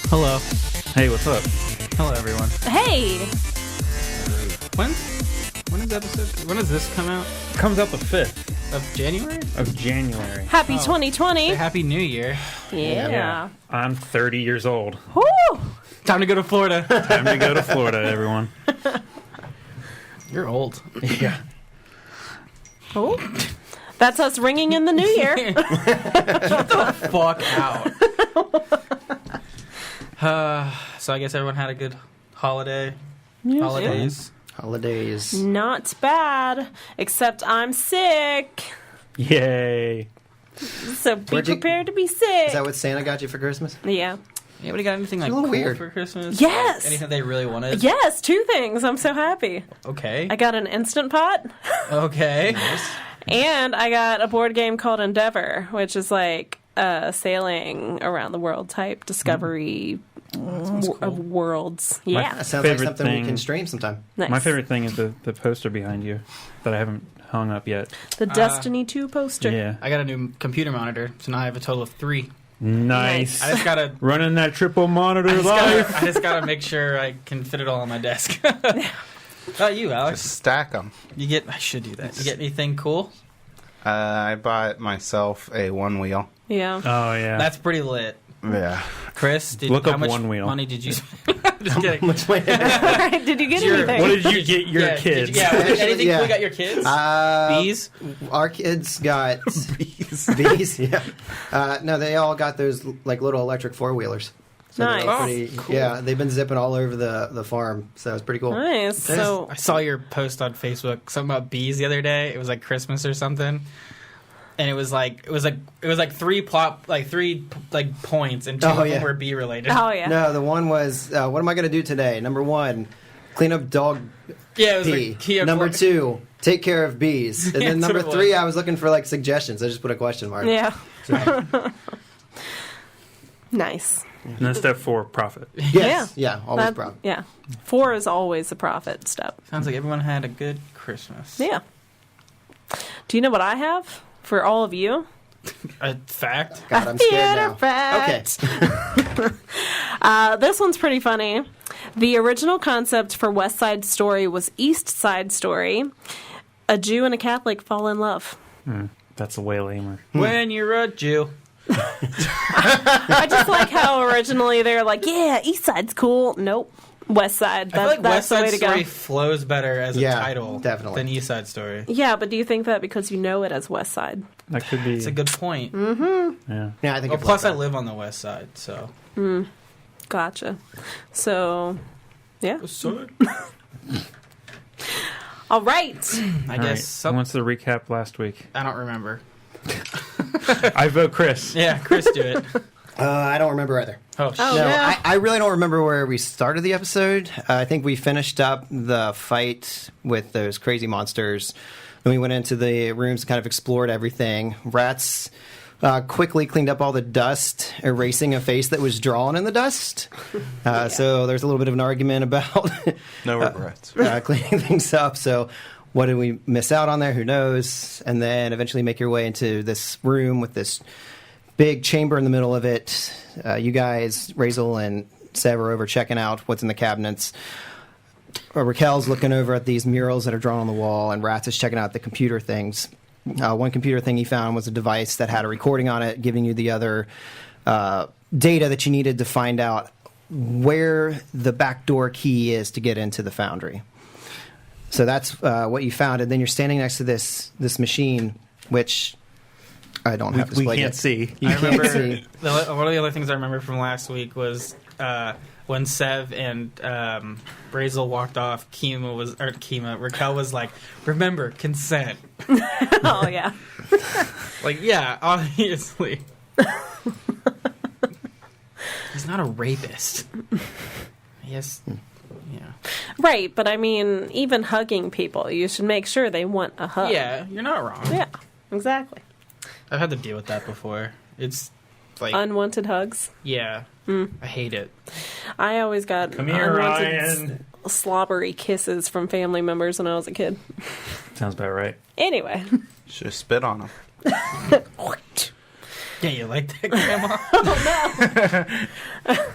Hello. Hey, what's up? Hello, everyone. Hey! When does this come out? It comes out the 5th Of January? of January. Happy 2020. Say Happy New Year. Yeah. I'm 30 years old. Woo! Time to go to Florida. Time to go to Florida, everyone. You're old. Yeah. Oh. That's us ringing in the new year. Get the fuck out. So I guess everyone had a good holidays. Holidays. Not bad. Except I'm sick. Yay. So be prepared to be sick. Is that what Santa got you for Christmas? Yeah. Anybody got anything like a little cool weird. for Christmas? Yes. Like, anything they really wanted? Yes, 2 things. I'm so happy. Okay. I got an Instant Pot. Okay. Nice. And I got a board game called Endeavor, which is like a sailing around the world type discovery of worlds. Yeah. That sounds like Favorite something thing- we can stream sometime. Nice. My favorite thing is the poster behind you that I haven't hung up yet. The Destiny 2 poster. Yeah. I got a new computer monitor, so now I have a total of 3. Nice. I just gotta Running that triple monitor life. I just gotta make sure I can fit it all on my desk. How about you, Alex? Just stack them. I should do that. You get anything cool? I bought myself a one wheel. Yeah. Oh, yeah. That's pretty lit. Yeah. Chris, Look how up much one wheel. money did you spend? Just kidding. Did you get anything? What did you get your Yeah, kids? anything Yeah. cool got your kids? Bees? Our kids got Bees. bees. Yeah. No, they all got those like little electric 4-wheelers. So they're Nice. all pretty, Cool. Yeah, they've been zipping all over the farm, so it's pretty cool. Nice. So, I saw your post on Facebook, something about bees the other day. It was like Christmas or something. And it was like 3 plot, like 3 like points, and 2 of them were bee related. oh yeah. No, the one was, what am I going to do today? Number 1, clean up dog Yeah, it was pee. like Kia. Number 2, take care of bees. And then That's number what it 3, was. I was looking for like suggestions. I just put a question mark. Yeah. So, Nice. And then step 4, profit. yes. Yeah. Always That- proud. Yeah. 4 is always the profit step. Sounds like everyone had a good Christmas. Yeah. Do you know what I have for all of you? A fact? God, I'm scared Theater now. fact. Okay. This one's pretty funny. The original concept for West Side Story was East Side Story. A Jew and a Catholic fall in love. That's way lamer. When you're a Jew. I just like how originally they're like, yeah, East Side's cool. Nope. West Side. I feel like That's West the way Side to Story go. flows better as a Yeah, title definitely. than East Side Story. Yeah, but do you think that because you know it as West Side? That could be. It's a good point. Yeah. Yeah, I think. Well, plus I live on the West Side, so. Gotcha. So, yeah. All right. I All right. guess Who wants to recap last week? I don't remember. I vote Chris. Yeah, Chris, do it. I don't remember either. Oh, shit. Oh, No, yeah. I really don't remember where we started the episode. I think we finished up the fight with those crazy monsters. Then we went into the rooms, kind of explored everything. Rats quickly cleaned up all the dust, erasing a face that was drawn in the dust. So there's a little bit of an argument about No regrets. cleaning things up. So what did we miss out on there? Who knows? And then eventually make your way into this room with this big chamber in the middle of it. You guys, Razel and Sev, are over checking out what's in the cabinets. Raquel's looking over at these murals that are drawn on the wall, and Rats is checking out the computer things. One computer thing he found was a device that had a recording on it, giving you the other data that you needed to find out where the backdoor key is to get into the foundry. So that's what you found, and then you're standing next to this machine, which I don't have We displayed can't yet. see. You I can't remember see. one of the other things I remember from last week was when Sev and Brazel walked off. Raquel was like, "Remember, consent." Oh, yeah. Like, yeah, obviously. He's not a rapist. Yes. Yeah. Right, but I mean, even hugging people, you should make sure they want a hug. Yeah, you're not wrong. Yeah, exactly. I've had to deal with that before. It's like Unwanted hugs. Yeah, I hate it. I always got Come here, Ryan. slobbery kisses from family members when I was a kid. Sounds about right. Anyway. Should spit on them. Yeah, you like that, Grandma?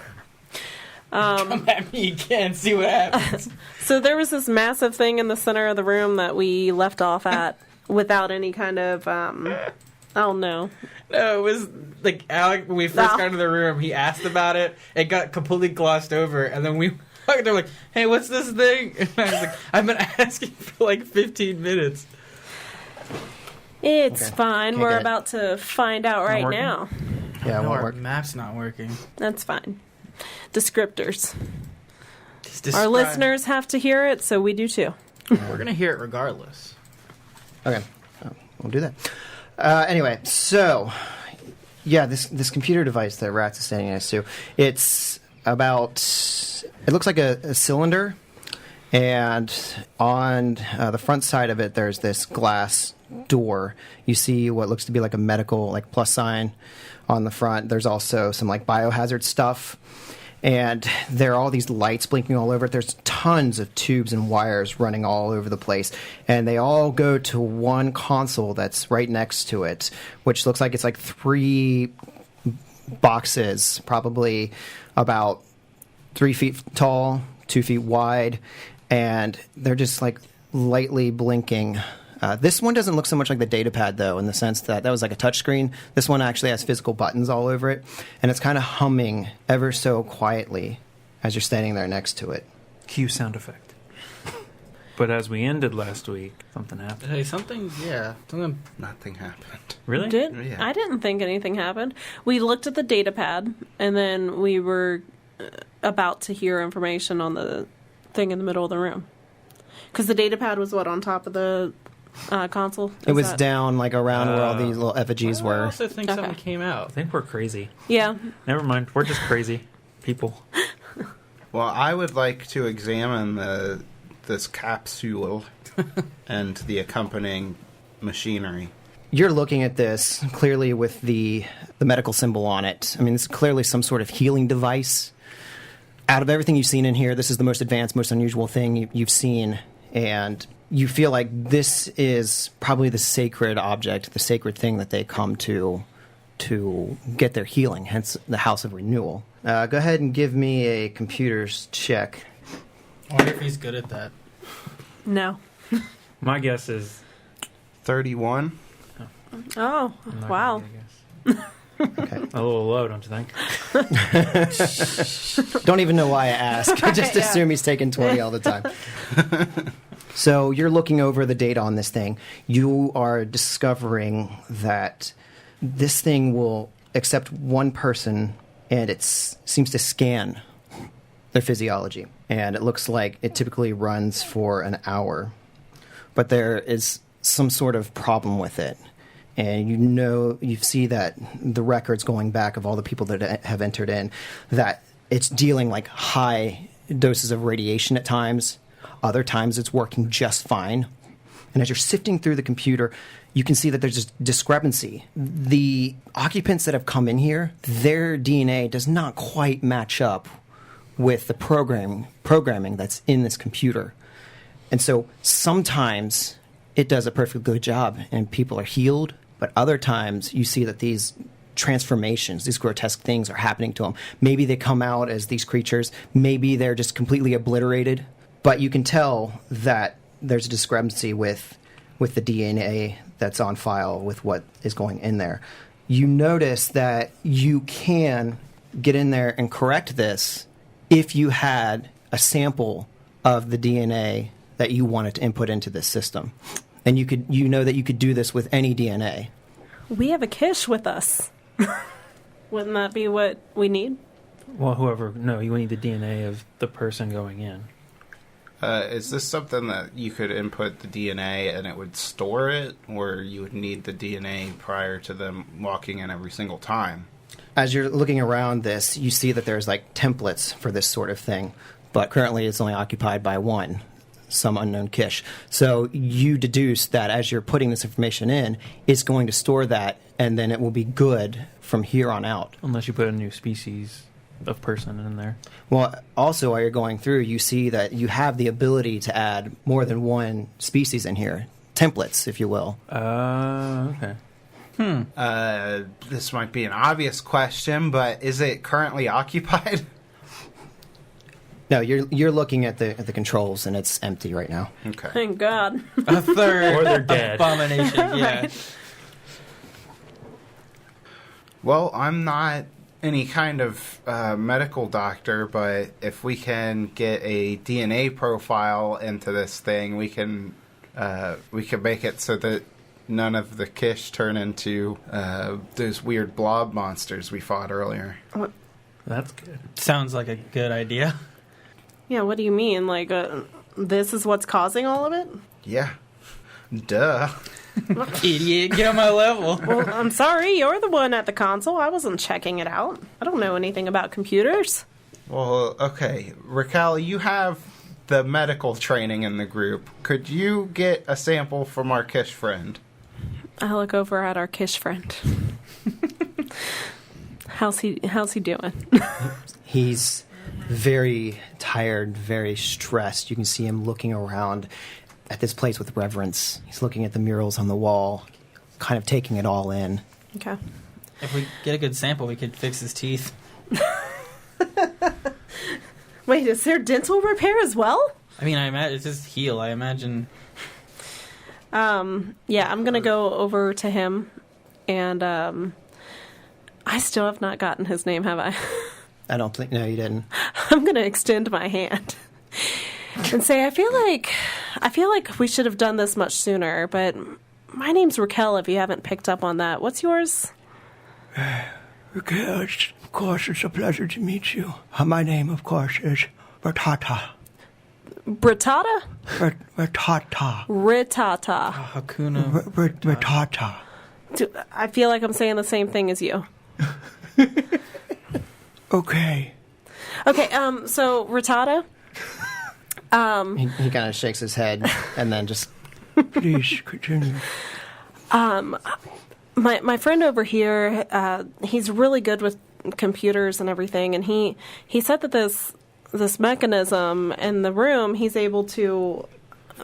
Come at me again, see what happens. So there was this massive thing in the center of the room that we left off at without any kind of, oh no. No, it was like Alec, when we first got into the room, he asked about it. It got completely glossed over, and then we they're like, hey, what's this thing? And I was like, I've been asking for like 15 minutes. It's Okay. fine. Okay, We're good. about to find out right working? now. Yeah, it No, won't our work. map's not working. That's fine. Descriptors. Just Our describe- listeners have to hear it, so we do too. We're going to hear it regardless. Okay, we'll do that. Anyway, so yeah, this computer device that Rats is standing next to, it's about. It looks like a cylinder, and on the front side of it, there's this glass door. You see what looks to be like a medical plus sign on the front. There's also some biohazard stuff. And there are all these lights blinking all over it. There's tons of tubes and wires running all over the place. And they all go to one console that's right next to it, which looks like it's 3 boxes, probably about 3 feet tall, 2 feet wide. And they're just lightly blinking. This one doesn't look so much like the data pad, though, in the sense that was like a touchscreen. This one actually has physical buttons all over it, and it's kind of humming ever so quietly as you're standing there next to it. Cue sound effect. But as we ended last week, something happened. Hey, something. Nothing happened. Really? Yeah. I didn't think anything happened. We looked at the data pad, and then we were about to hear information on the thing in the middle of the room. Because the data pad was on top of the console? It was down around where all these little effigies I were. also think something Okay. came I out. think we're crazy. Yeah. Never mind. We're just crazy people. Well, I would like to examine this capsule and the accompanying machinery. You're looking at this clearly with the medical symbol on it. I mean, it's clearly some sort of healing device. Out of everything you've seen in here, this is the most advanced, most unusual thing you've seen. And you feel like this is probably the sacred object, the sacred thing that they come to get their healing, hence the House of Renewal. Go ahead and give me a computer's check. I wonder if he's good at that. No. My guess is 31. Oh, I'm not wow. gonna get a guess. Okay. A little low, don't you think? Don't even know why I ask. Just Yeah. assume he's taking 20 all the time. So you're looking over the data on this thing. You are discovering that this thing will accept one person, and it seems to scan their physiology. And it looks like it typically runs for an hour. But there is some sort of problem with it. And you see that the records going back of all the people that have entered in, that it's dealing high doses of radiation at times. Other times it's working just fine. And as you're sifting through the computer, you can see that there's this discrepancy. The occupants that have come in here, their DNA does not quite match up with the programming that's in this computer. And so sometimes it does a perfectly good job and people are healed, but other times you see that these transformations, these grotesque things are happening to them. Maybe they come out as these creatures, maybe they're just completely obliterated, but you can tell that there's a discrepancy with the DNA that's on file with what is going in there. You notice that you can get in there and correct this if you had a sample of the DNA that you wanted to input into this system. And you know that you could do this with any DNA. We have a Kish with us. Wouldn't that be what we need? Well, you need the DNA of the person going in. Is this something that you could input the DNA and it would store it, or you would need the DNA prior to them walking in every single time? As you're looking around this, you see that there's templates for this sort of thing, but currently it's only occupied by one, some unknown Kish. So you deduce that as you're putting this information in, it's going to store that and then it will be good from here on out. Unless you put a new species of person in there. Well, also, while you're going through, you see that you have the ability to add more than one species in here. Templates, if you will. Okay. This might be an obvious question, but is it currently occupied? No, you're looking at the controls, and it's empty right now. Okay. Thank God. A third Or they're dead. abomination. Yeah. Well, I'm not any kind of medical doctor, but if we can get a DNA profile into this thing, we can make it so that none of the Kish turn into those weird blob monsters we fought earlier. That's good. Sounds like a good idea. Yeah, what do you mean? Like, this is what's causing all of it? Yeah. Duh. Idiot, get on my level. Well, I'm sorry, you're the one at the console. I wasn't checking it out. I don't know anything about computers. Well, okay. Raquel, you have the medical training in the group. Could you get a sample from our Kish friend? I look over at our Kish friend. How's he doing? He's very tired, very stressed. You can see him looking around at this place with reverence. He's looking at the murals on the wall, kind of taking it all in. Okay. If we get a good sample, we could fix his teeth. Wait, is there dental repair as well? I mean, I imagine it's just heal. I imagine. Yeah, I'm gonna go over to him, and I still have not gotten his name, have I? I don't think... No, you didn't. I'm gonna extend my hand and say, I feel like we should have done this much sooner, but my name's Raquel, if you haven't picked up on that. What's yours? Raquel, of course, it's a pleasure to meet you. My name, of course, is Ratata. Britata? Ratata. Ritata. Hakuna. Ratata. I feel like I'm saying the same thing as you. Okay. Okay, so Ritata? He kind of shakes his head and then just... Please continue. My friend over here, he's really good with computers and everything, and he said that this mechanism in the room, he's able to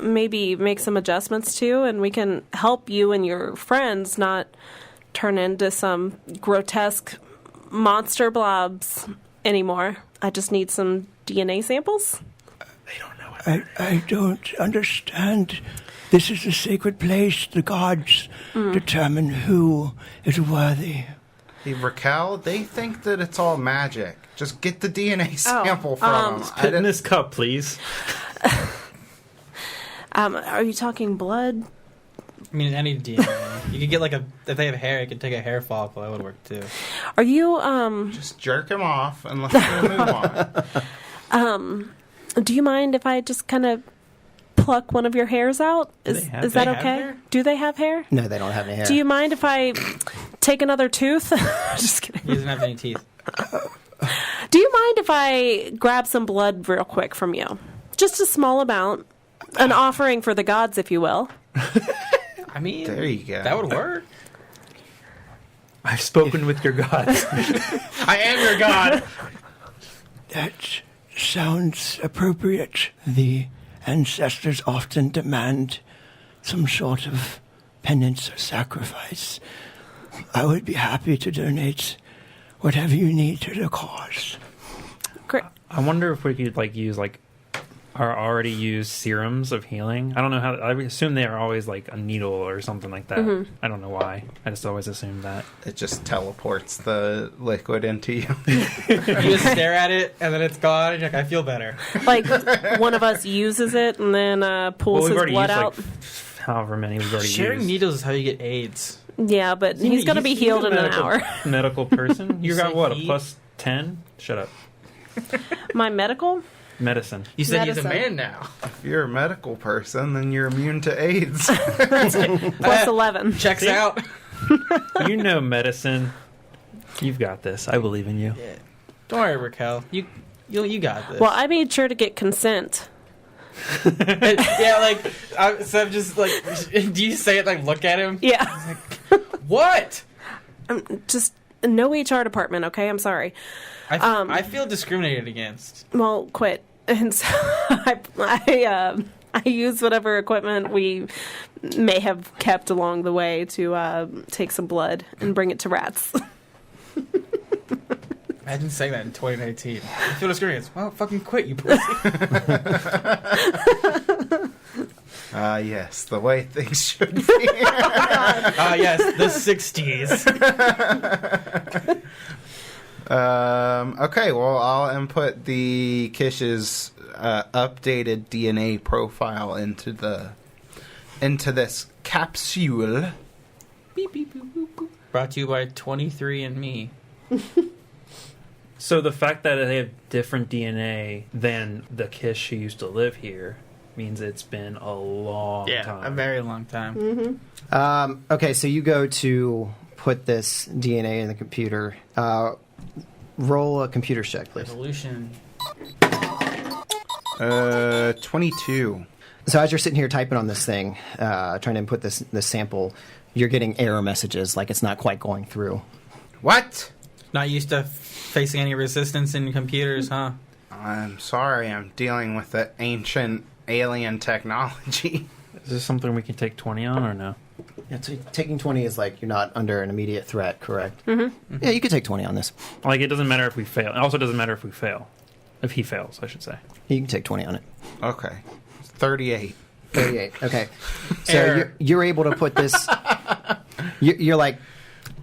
maybe make some adjustments to, and we can help you and your friends not turn into some grotesque monster blobs anymore. I just need some DNA samples. I don't understand. This is a sacred place. The gods determine who is worthy. Hey, Raquel, they think that it's all magic. Just get the DNA sample from them. Put in this cup, please. Are you talking blood? I mean, any DNA. You could get if they have hair, you could take a hair follicle. That would work too. Are you, Just jerk him off and let's move on. do you mind if I just kind of pluck one of your hairs out? Is that they have okay? hair? Do they have hair? No, they don't have any hair. Do you mind if I take another tooth? Just kidding. He doesn't have any teeth. Do you mind if I grab some blood real quick from you? Just a small amount. An offering for the gods, if you will. I mean, There you go. That would work. I've spoken with your gods. I am your god. That sounds appropriate. The ancestors often demand some sort of penance or sacrifice. I would be happy to donate whatever you need to the cause. Great. I wonder if we could use our already used serums of healing. I don't know how. I assume they are always a needle or something like that. Mm-hmm. I don't know why. I just always assumed that. It just teleports the liquid into you. You just stare at it, and then it's gone, and you're like, I feel better. Like one of us uses it and then pulls we've his already blood used out. however many we've already Sharing used. needles is how you get AIDS. Yeah, but he's going to be healed in an hour. Medical person. You You got say what? A he? plus 10? Shut up. My medical? Medicine. You said he's a Medicine. man now. If you're a medical person, then you're immune to AIDS. Plus 11. Checks out. You know medicine. You've got this. I believe in you. Yeah. Don't worry, Raquel. You got this. Well, I made sure to get consent. Yeah, so I'm just do you say it look at him? Yeah. What? Just no HR department, okay? I'm sorry. I feel discriminated against. Well, quit. And so I use whatever equipment we may have kept along the way to take some blood and bring it to rats. Imagine saying that in 2019. I feel discriminated. Well, fucking quit, you pussy. Yes, the way things should be. Yes, the 60s. Okay, well, I'll input the Kish's updated DNA profile into this capsule. Beep, beep, boop, boop, boop. Brought to you by 23andMe. So the fact that they have different DNA than the Kish who used to live here means it's been a long time. A very long time. Okay, so you go to put this DNA in the computer. Roll a computer check, please. Evolution. 22. So as you're sitting here typing on this thing, trying to input this sample, you're getting error messages, like it's not quite going through. What? Not used to facing any resistance in computers, huh? I'm sorry, I'm dealing with the ancient alien technology. Is this something we can take 20 on or no? Yeah, so taking 20 is like you're not under an immediate threat, correct? Mm-hmm. Yeah, you could take 20 on this. Like, it doesn't matter if we fail. It also doesn't matter if we fail. If he fails, I should say. You can take 20 on it. Okay. 38. 38. Okay. So you're able to put this. You're like,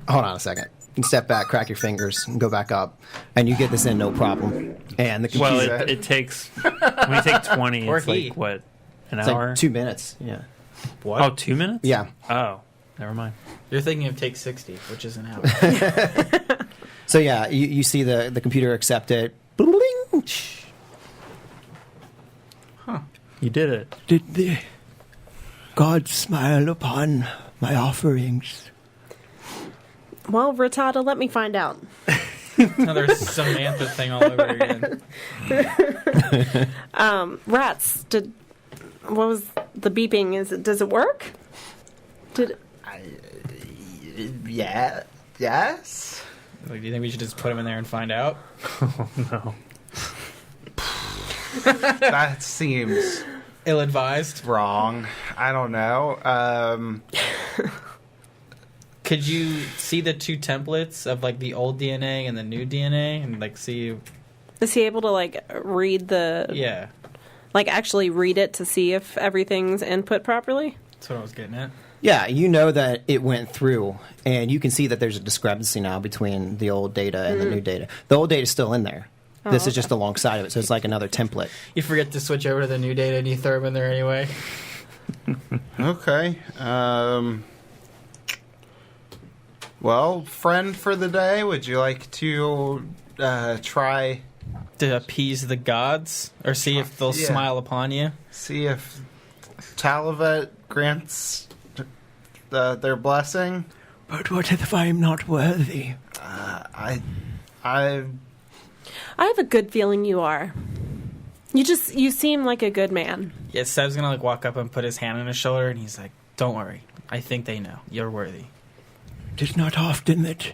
hold on a second. You step back, crack your fingers, and go back up, and you get this in no problem. And the computer. Well, it takes. When you take 20, Or it's he. like, what, an it's hour? like 2 minutes. Yeah. What? Oh, 2 minutes? Yeah. Oh, never mind. You're thinking of take 60, which is an hour. So yeah, you see the computer accept it. Bling. You did it. Did the gods smile upon my offerings? Well, Rattata, let me find out. Another Samantha thing all over again. Rats, what was the beeping? Does it work? Yeah. Yes? Like, do you think we should just put him in there and find out? Oh, no. That seems Ill-advised. wrong. I don't know. Could you see the two templates of like the old DNA and the new DNA and like see? Is he able to like read Yeah, like actually read it to see if everything's input properly? that's what I was getting at. Yeah, you know that it went through, and you can see that there's a discrepancy now between the old data and the new data. The old data is still in there. This is just alongside of it, so it's like another template. You forget to switch over to the new data and you throw them in there anyway. Okay. Well, friend for the day, would you like to try To appease the gods or see if they'll Yeah. smile upon you. see if Talavet grants their blessing? But what if I'm not worthy? I I have a good feeling you are. You seem like a good man. Yeah, Seb's gonna like walk up and put his hand on his shoulder and he's like, "Don't worry, I think they know you're worthy." It is not often that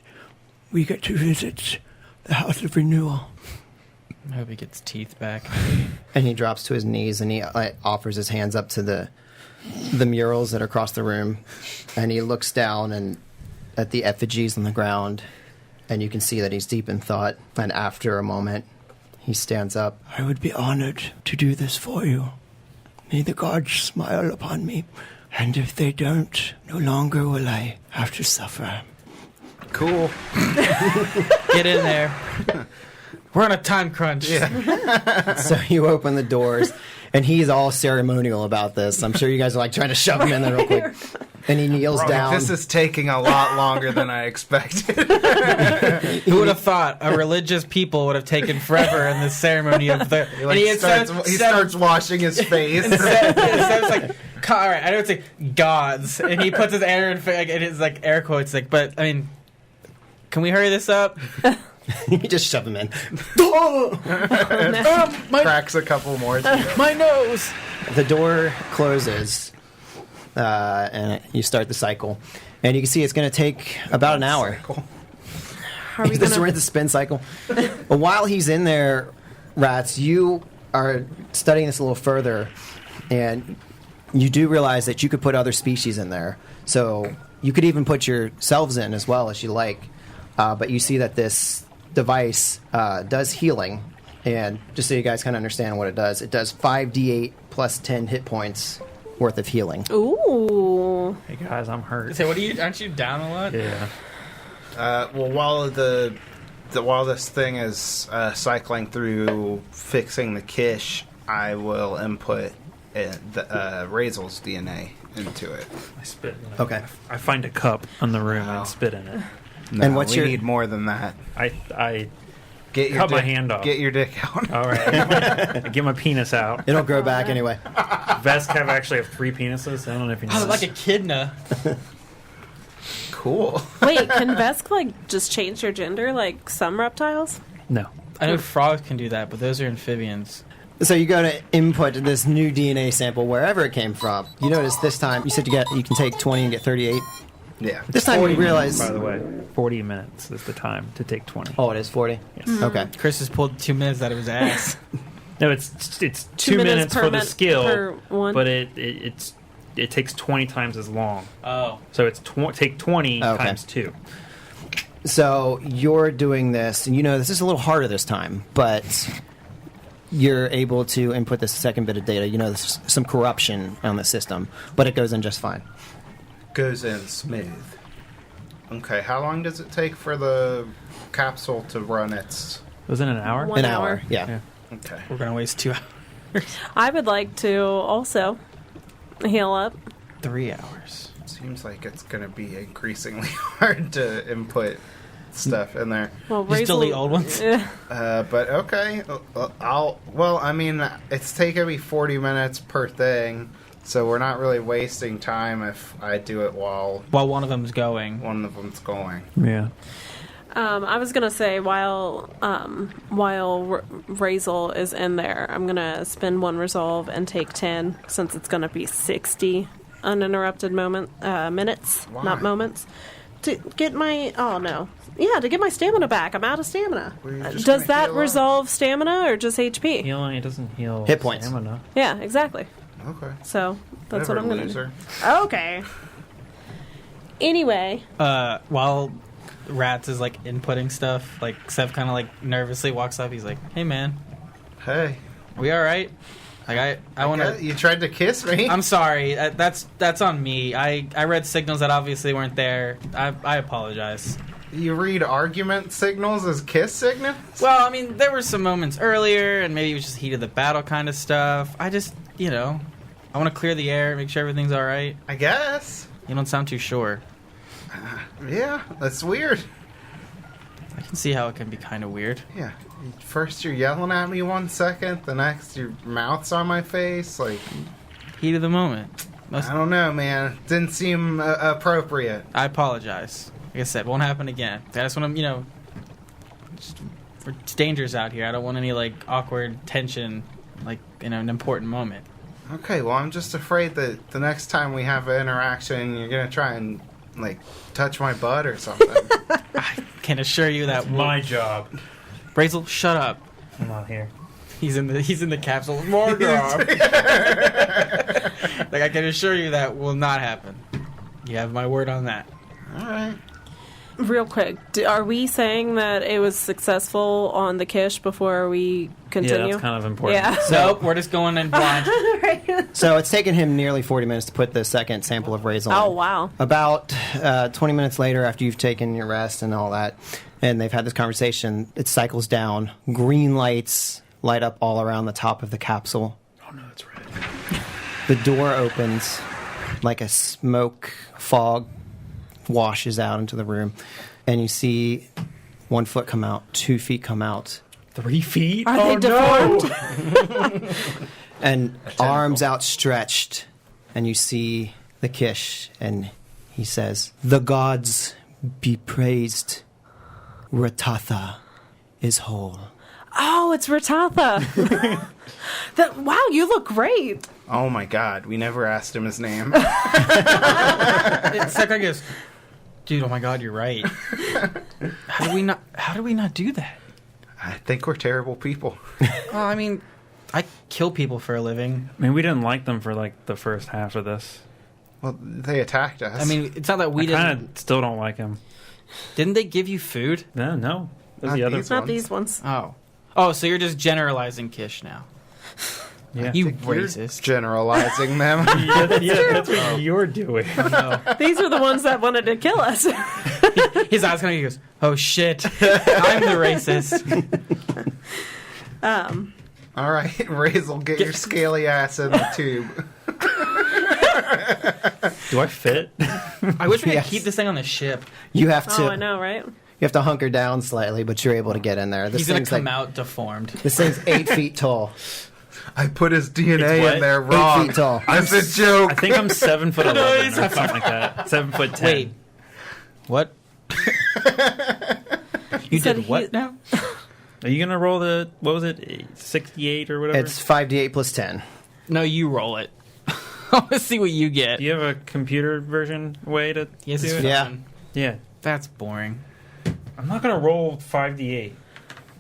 we get to visit the House of Renewal. I hope he gets teeth back. And he drops to his knees and he offers his hands up to the murals that are across the room, and he looks down and at the effigies on the ground, and you can see that he's deep in thought. And after a moment, he stands up. I would be honored to do this for you. May the gods smile upon me, and if they don't, no longer will I have to suffer. cool. Get in there. We're on a time crunch. Yeah. So you open the doors, and he's all ceremonial about this. I'm sure you guys are like trying to shove him in there real quick. And he kneels down. This is taking a lot longer than I expected. Who would have thought a religious people would have taken forever in the ceremony of the? He, like, and starts washing his face. Seb's like, all right, I don't say gods, and he puts his air in like, it is like air quotes, like, but I mean, can we hurry this up? You just shove him in. Cracks a couple more. My nose. The door closes, and you start the cycle. And you can see it's going to take about an hour. Are we We're gonna... in the spin cycle. But while he's in there, Rats, you are studying this a little further, and you do realize that you could put other species in there. So you could even put yourselves in as well as you like. But you see that this device does healing. And just so you guys kind of understand what it does 5d8 plus 10 hit points worth of healing. Ooh. Hey guys, I'm hurt. Say, aren't you down a lot? Yeah. Well, while this thing is cycling through fixing the quiche, I will input Razel's DNA into it. I spit in it. Okay. I find a cup in the room Wow. and spit in it. No, And what's we your- need more than that. I Get your cut my dick- hand off. Get your dick out. All right. Get my penis out. It'll grow back anyway. Vesk actually have 3 penises. I don't know if you know. I was like a kidna. Cool. Wait, can Vesk, like, just change their gender like some reptiles? No. I know frogs can do that, but those are amphibians. So you go to input this new DNA sample wherever it came from. You notice this time, you said you can take 20 and get 38. Yeah. This time you realize... By the way, 40 minutes is the time to take 20. Oh, it is 40? Yes. Okay. Chris has pulled 2 minutes out of his ass. No, it's 2 minutes per for the min- skill, per one. but it takes 20 times as long. Oh. So it's take 20 Okay. times 2. So you're doing this, and you know this is a little harder this time, but you're able to input this second bit of data. You know there's some corruption on the system, but it goes in just fine. Goes in smooth. Okay, how long does it take for the capsule to run its... Was it an hour? One An hour. hour, yeah. Yeah. Okay. We're going to waste 2 hours. I would like to also heal up. 3 hours. Seems like it's going to be increasingly hard to input stuff in there. Well, Just Razel- delete old ones? But okay, it's taking me 40 minutes per thing, so we're not really wasting time if I do it while While one of them's going. one of them's going. Yeah. I was gonna say while Razel is in there, I'm gonna spend 1 resolve and take 10 since it's gonna be 60 uninterrupted minutes, Why? not moments, to get my to get my stamina back. I'm out of stamina. Well, you're just Does gonna that heal up. resolve stamina or just HP? Healing, it doesn't heal Hit points. stamina. Yeah, exactly. Okay. So that's Whatever, what I'm gonna loser. do. Okay. Anyway, While Rats is like inputting stuff, like Sev kind of like nervously walks up. He's like, "Hey man, Hey, we all right?" Like I want to. you tried to kiss me. I'm sorry. That's on me. I read signals that obviously weren't there. I apologize. You read argument signals as kiss signals? Well, I mean, there were some moments earlier, and maybe it was just heat of the battle kind of stuff. I just, I want to clear the air, make sure everything's all right. I guess. You don't sound too sure. Yeah, that's weird. I can see how it can be kind of weird. Yeah. First you're yelling at me 1 second, the next your mouth's on my face. Like, Heat of the moment. I don't know, man. Didn't seem appropriate. I apologize. Like I said, won't happen again. I just want to, it's dangerous out here. I don't want any, like, awkward tension, like, in an important moment. Okay, well, I'm just afraid that the next time we have an interaction, you're going to try and, like, touch my butt or something. I can assure you that My job. Brazel, shut up. I'm not here. He's in the capsule. More job. Like, I can assure you that will not happen. You have my word on that. All right. real quick, are we saying that it was successful on the Kish before we continue? Yeah, that's kind of important. Yeah. Nope, we're just going in blind. So it's taken him nearly 40 minutes to put the second sample of Razel Oh, in. wow. About 20 minutes later, after you've taken your rest and all that, and they've had this conversation, it cycles down. Green lights light up all around the top of the capsule. Oh no, it's red. The door opens like a smoke fog washes out into the room, and you see 1 foot come out, 2 feet come out, 3 feet? Are they deformed? and arms outstretched, and you see the Kish, and he says, "The gods be praised. Ratatha is whole." Oh, it's Ratatha. Wow, you look great. Oh my god, we never asked him his name. Sekar goes, dude, oh my god, you're right. How do we not do that? I think we're terrible people. Well, I mean, I kill people for a living. I mean, we didn't like them for like the first half of this. Well, they attacked us. I mean, it's not that we I didn't. kind of still don't like him. Didn't they give you food? No. Those Not the other. these Not ones. these ones. Oh, so you're just generalizing Kish now. Yeah. You You're racist. generalizing them. yeah, that's what you're doing. These are the ones that wanted to kill us. His eyes kind of goes, oh shit, I'm the racist. All right, Razel, get your scaly ass in the tube. Do I fit? I wish we could Yes. keep this thing on the ship. You have to. Oh, I know, right? You have to hunker down slightly, but you're able to get in there. This He's gonna thing's come like, out deformed. This thing's 8 feet tall. I put his DNA It's what? in there 8 wrong. feet tall. That's a joke. I think I'm 7'11" or something like that. 7'10". Wait, what? You said did he- what now? Are you gonna roll the what was it, 68 or whatever? It's 5d8 plus 10. No, you roll it. I want to see what you get. Do you have a computer version way to Yes, do it's it? Yeah. fun. Yeah. That's boring. I'm not gonna roll 5d8.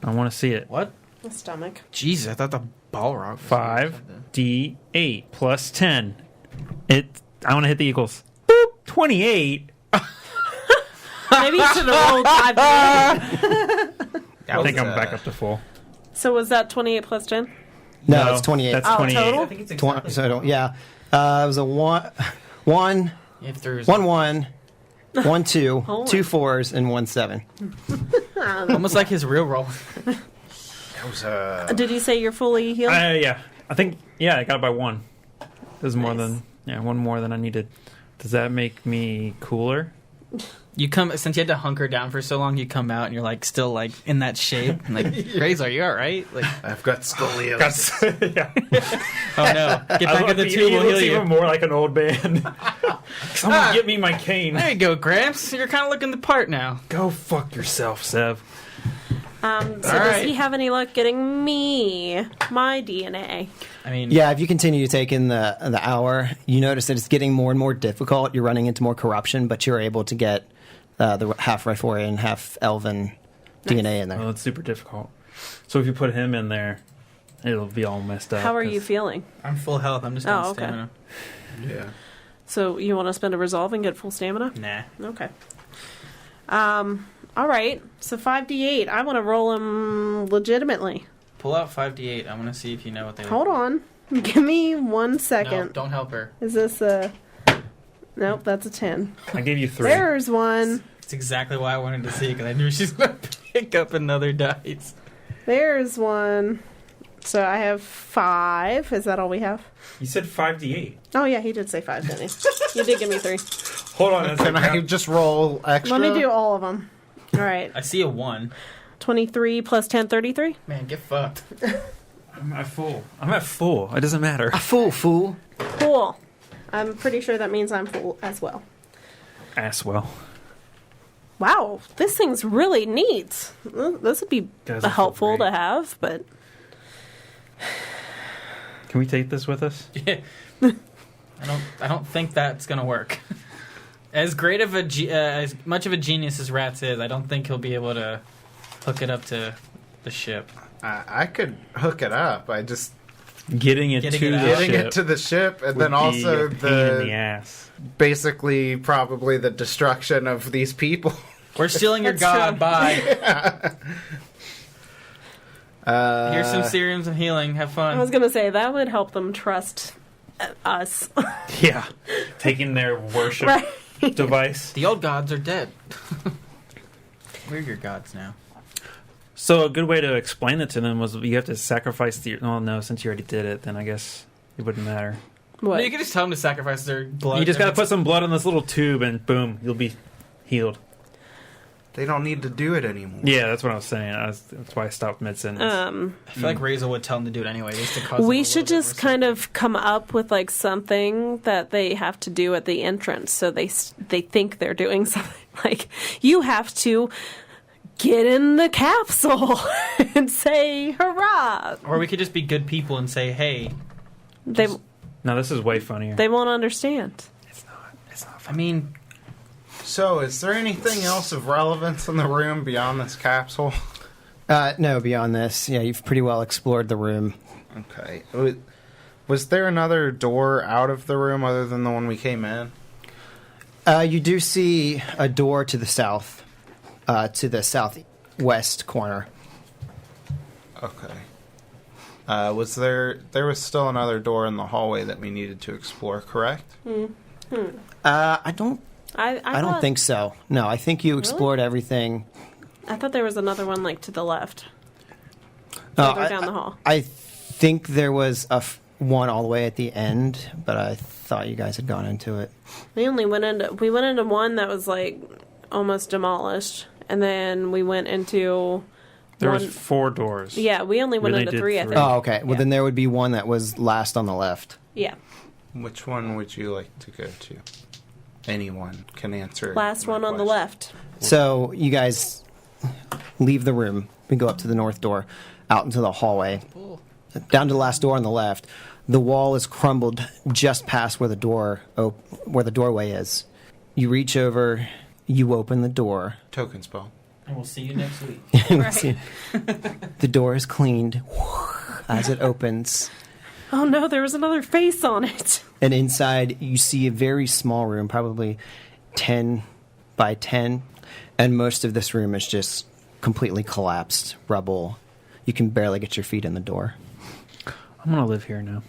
I want to see it. What? The stomach. Jesus, I thought the Balrog was 5d8 plus 10. I want to hit the equals. Boop. 28. Maybe you should have rolled 5. I think I'm back up to full. So was that 28 plus 10? No, it's 28. That's Oh, 28. total? I think it's Twen- exactly. so I don't, yeah. It was a 1, If there's 1, 1, 1, 2, Oh. 2 4s, and 1 7. almost like his real roll. That was, Did you say you're fully healed? Yeah. I think, I got it by 1. There's more Nice. than, 1 more than I needed. Does that make me cooler? You come since you had to hunker down for so long. You come out and you're like still like in that shape. And, like, Grace, are you all right? Like, I've got scoliosis. yeah. oh no, get back in the tube. We'll heal even you. more like an old man. Someone get me my cane. There you go, Gramps. You're kind of looking the part now. Go fuck yourself, Sev. So All does right. he have any luck getting me my DNA? I mean, Yeah, if you continue to take in the hour, you notice that it's getting more and more difficult. You're running into more corruption, but you're able to get the half Riforian, half Elven DNA in there. Well, it's super difficult. So if you put him in there, it'll be all messed up. How are you 'cause- feeling? I'm full health. I'm just Oh, on okay. stamina. Yeah. So you want to spend a resolve and get full stamina? Nah. Okay. All right. So 5d8. I want to roll him legitimately. Pull out 5d8. I want to see if you know what they. Hold on. Give me 1 No, second. don't help her. Is this a... Nope, that's a 10. I gave you 3. There's one. It's exactly why I wanted to see because I knew she's gonna pick up another dice. There's one. So I have 5. Is that all we have? You said 5d8. Oh, yeah, he did say 5, didn't he? You did give me 3. Hold on. Can I just roll extra? Let me do all of them. All right. I see a 1. 23 plus 10, 33? Man, get fucked. I'm at full. I'm at full. It doesn't matter. A fool. Cool. I'm pretty sure that means I'm full as well. Asswell. Wow, this thing's really neat. This would be Guys are so helpful great. to have, but Can we take this with us? Yeah. I don't think that's gonna work. As great of as much of a genius as Rats is, I don't think he'll be able to hook it up to the ship. I could hook it up. I just Getting it Getting to it the out. getting ship it to the ship, and would then also be a pain in the ass. basically probably the destruction of these people. We're stealing your That's god. true. Bye. Here's some Uh, serums of healing. Have I was fun. going to say that would help them trust us. Yeah. Taking their worship Right. device. The old gods are dead. We're your gods now. So a good way to explain it to them was you have to sacrifice the... Well, no, since you already did it, then I guess it wouldn't matter. No, What? you can just tell them to sacrifice their blood. You just got to If put some blood in this little tube and boom, you'll be healed. they don't need to do it anymore. Yeah, that's what I was saying. That's why I stopped mid-sentence. I feel like Razel would tell them to do it anyway, just to cause. We should just kind of come up with like something that they have to do at the entrance, so they think they're doing something. Like you have to get in the capsule and say hurrah. Or we could just be good people and say, hey. They No, this is way funnier. they won't understand. It's not. I mean, So, is there anything else of relevance in the room beyond this capsule? No, beyond this, yeah, you've pretty well explored the room. Okay. Was there another door out of the room other than the one we came in? You do see a door to the south, to the southwest corner. Okay. Was there was still another door in the hallway that we needed to explore, correct? I don't I don't think so. No, I think you explored everything. I thought there was another one like to the left. No, Further down the hall. I think there was one all the way at the end, but I thought you guys had gone into it. We went into one that was like almost demolished, and then we went into There one. was 4 doors. Yeah, we only went We into did 3. I three. think. Oh, okay. Well, Yeah. then there would be one that was last on the left. Yeah, Which one would you like to go to? Anyone can answer. last my one on the question. left. So you guys leave the room. We go up to the north door, out into the hallway, down to the last door on the left. The wall is crumbled just past where the doorway is. You reach over, you open the door. Token spell. and we'll see you next week. Right. The door is cleaned as it opens. Oh no, there was another face on it. And inside, you see a very small room, probably 10 by 10. And most of this room is just completely collapsed rubble. You can barely get your feet in the door. I'm going to live here now.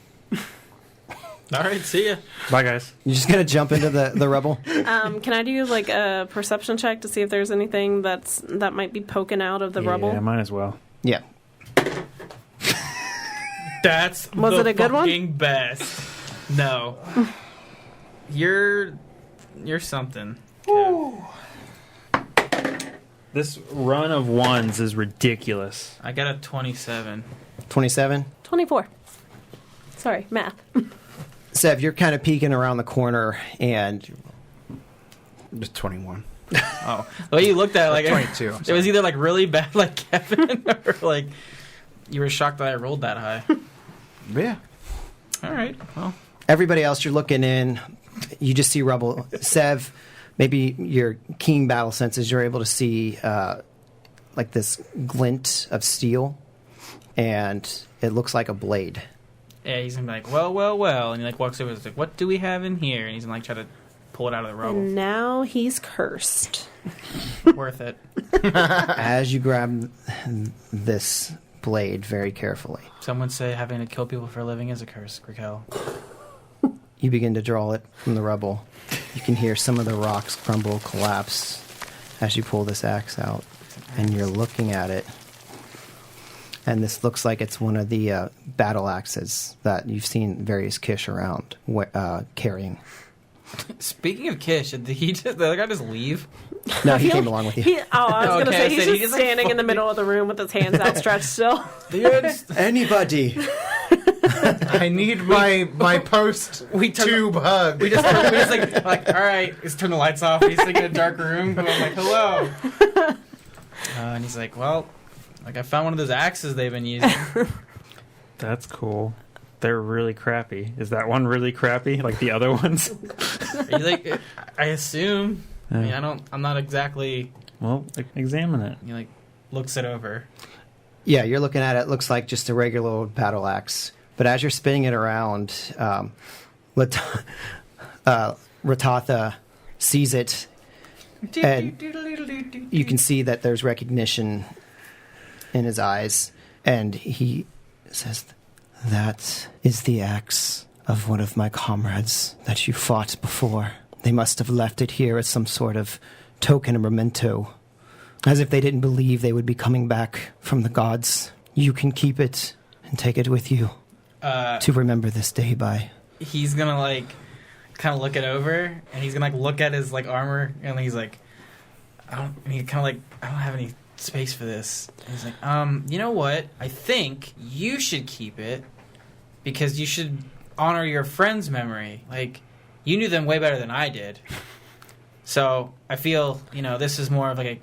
All right, see ya. Bye, guys. You're just going to jump into the rubble? Can I do like a perception check to see if there's anything that might be poking out of the rubble? Yeah, might as well. Yeah. That's Was the it a good one? fucking best. No. You're something. Kev. This run of ones is ridiculous. I got a 27. 27? 24. Sorry, math. Sev, you're kind of peeking around the corner, and Just 21. Oh, the way you looked at it, like 22. I'm it was either like really bad, like Kevin, or like you were shocked that I rolled that high. Yeah. All right, well, everybody else, you're looking in. You just see rubble. Sev, maybe your keen battle senses, you're able to see like this glint of steel, and it looks like a blade. yeah, he's gonna be like, well, and he like walks over. He's like, what do we have in here? And he's gonna like try to pull it out of the rubble. And now he's cursed. Worth it. As you grab this blade very carefully, Someone say having to kill people for a living is a curse, Raquel. you begin to draw it from the rubble. You can hear some of the rocks crumble, collapse as you pull this axe out, and you're looking at it. And this looks like it's one of the battle axes that you've seen various Kish around carrying. Speaking of Kish, did the other guy just leave? No, he came along with you. I was going to Okay, say, I he's said just he just, like, standing in the middle of the room with his hands outstretched still. Anybody? I need my post We turned- tube hug. We just like all right, let's turn the lights off. He's like in a dark room, and I'm like, hello. And he's like, well, like I found one of those axes they've been using. That's cool. They're really crappy. Is that one really crappy, like the other ones? He's like, I assume. I mean, Yeah. I'm not exactly. Well, examine it. He like looks it over. Yeah, you're looking at it. It looks like just a regular old battle axe. But as you're spinning it around, Ratatha sees it, and you can see that there's recognition in his eyes. And he says, "That is the axe of one of my comrades that you fought before. They must have left it here as some sort of token or memento, as if they didn't believe they would be coming back from the gods. You can keep it and take it with you to remember this day by." He's gonna like kind of look it over, and he's gonna like look at his like armor, and he's like, and he kind of like, I don't have any space for this. And he's like, you know what? I think you should keep it because you should honor your friend's memory. Like, you knew them way better than I did. So I feel, this is more of like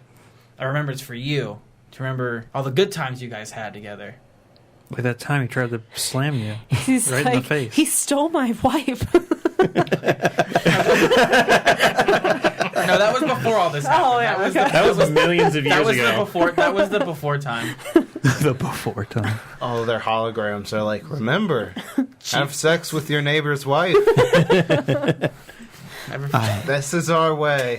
I remember it's for you. To remember all the good times you guys had together. Like that time he tried to slam you He's right like, in the face. he stole my wife. No, that was before all this happened. Oh, yeah, That was millions of years That was ago. the before. That was the before time. The before time. All their holograms are like, remember, have sex with your neighbor's wife. This is our way.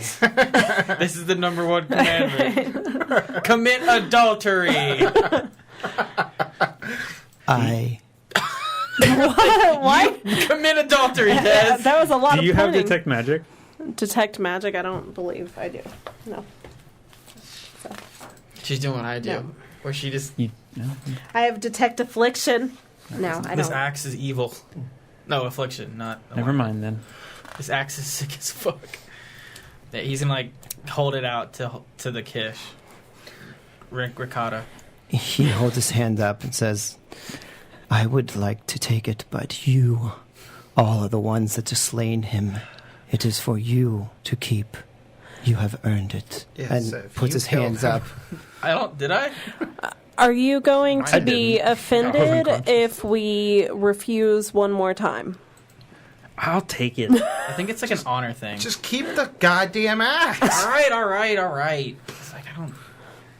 This is the number one commandment. Commit adultery. What? Commit adultery, Des. That was a lot Do of you have punning. detect magic? Detect magic? I don't believe I do. No. She's doing what I do. No. Where she just... I have detect affliction. No, I This don't. axe is evil. No, affliction, not... Never mind then. This axe is sick as fuck. Yeah, he's gonna, like, hold it out to the Kish. Ricotta. He holds his hand up and says, I would like to take it, but you, all are the ones that have slain him. It is for you to keep. You have earned it. Yes, and if puts you his kill hands him. up. I don't... Did I? Are you going to I be didn't. I offended wasn't conscious. if we refuse one more time? I'll take it. I think it's like an honor thing. Just keep the goddamn axe. all right. It's like, I don't...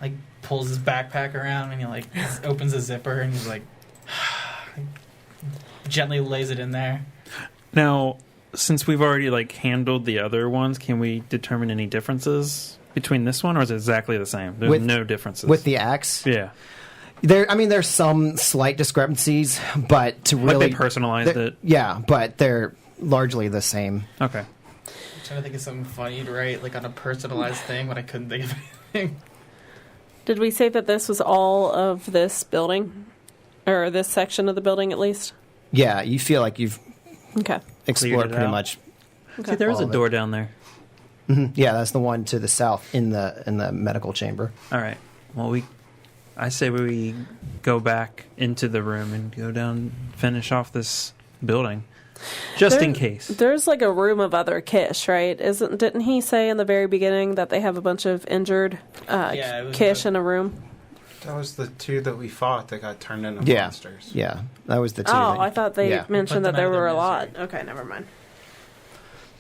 Like, pulls his backpack around and he, like, opens a zipper and he's like... gently lays it in there. Now, since we've already like handled the other ones, can we determine any differences between this one, or is it exactly the same? There's With- no differences. With the axe? yeah, There's some slight discrepancies, but to like really... they personalized they're- it. Yeah, but they're largely the same. Okay. I'm trying to think of something funny to write, like, on a personalized thing, but I couldn't think of anything. Did we say that this was all of this building? Or this section of the building, at least? Yeah, you feel like you've Okay. explored it pretty out. much. Okay. See, there is All a of it. door down there. Yeah, that's the one to the south in the medical chamber. All right. Well, I say we go back into the room and go down, finish off this building, just in case. There's like a room of other Kish, right? Didn't he say in the very beginning that they have a bunch of injured Yeah, it was Kish the- in a room? That was the two that we fought that got turned into Yeah. monsters. Yeah, that was the two. Oh, that- I thought they yeah. mentioned Put that them there out of were their a lot. misery. Okay, never mind.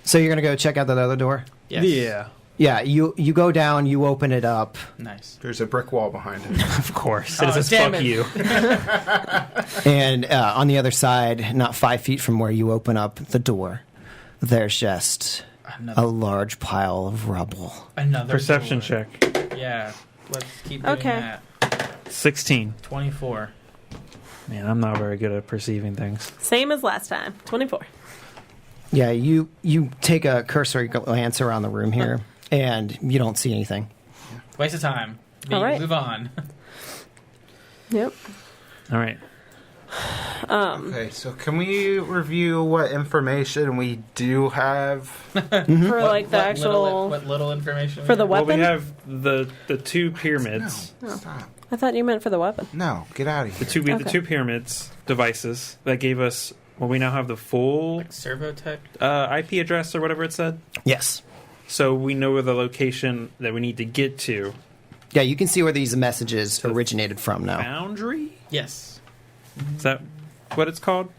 So you're going to go check out that other door? Yes. Yeah, Yeah, you go down, you open it up, Nice. There's a brick wall behind it. of course. Oh, It says damn fuck it. you. and on the other side, not 5 feet from where you open up the door, there's just a large pile of rubble. Another Perception door. check. Yeah. Let's keep doing Okay. that. 16. 24. Man, I'm not very good at perceiving things. Same as last time. 24. Yeah, you take a cursory glance around the room here, and you don't see anything. Waste of time. All right. Move on. Yep. All right. Okay, so can we review what information we do have? For like the actual... What little information? For the Well, weapon? we have the two pyramids. No, stop. I thought you meant for the weapon. No, get out of here. We have the Okay. two pyramids devices that gave us. Well, we now have the full Servotech. IP address or whatever it said. Yes. So we know where the location that we need to get to. Yeah, you can see where these messages originated from now. Boundary? Yes. Is that what it's called?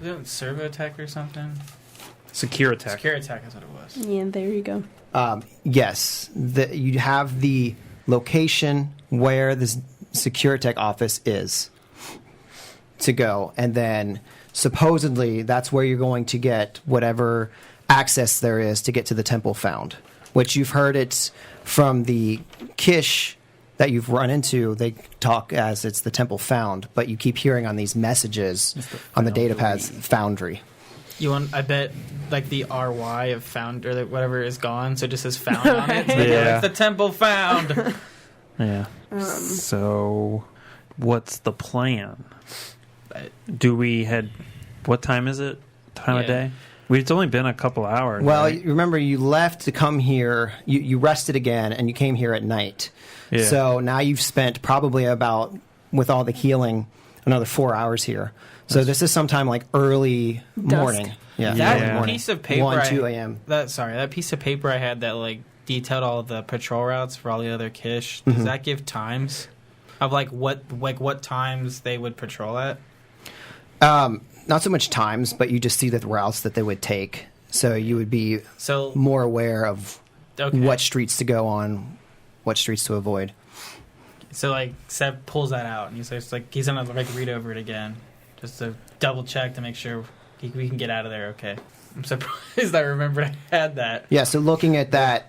Isn't it Servotech or something? Securitech. Securitech is what it was. Yeah, there you go. Yes, you have the location where this Securitech office is to go, and then supposedly that's where you're going to get whatever access there is to get to the temple found, which you've heard it's from the Kish that you've run into. They talk as it's the temple found, but you keep hearing on these messages on the data pads foundry. You want? I bet like the RY of found or whatever is gone, so it just says found on it. So Yeah. it's the temple found. Yeah. So, what's the plan? Do we head? What time is it? Time of Yeah. day? It's only been a couple hours. Well, right? you remember you left to come here, you rested again, and you came here at night. Yeah. So now you've spent probably about, with all the healing, another 4 hours here. So this is sometime like early morning. Yeah, That early morning. piece of paper. 1, 2 a.m. That piece of paper I had that like detailed all the patrol routes for all the other Kish, does that give times of what times they would patrol at? Not so much times, but you just see the routes that they would take. So you would be more aware of what streets to go on, what streets to avoid. So like Seb pulls that out and he's gonna like read over it again just to double check to make sure we can get out of there. Okay. I'm surprised I remembered I had that. Yeah. So looking at that,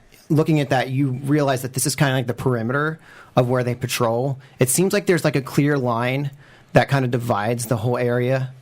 you realize that this is kind of like the perimeter of where they patrol. It seems like there's like a clear line that kind of divides the whole area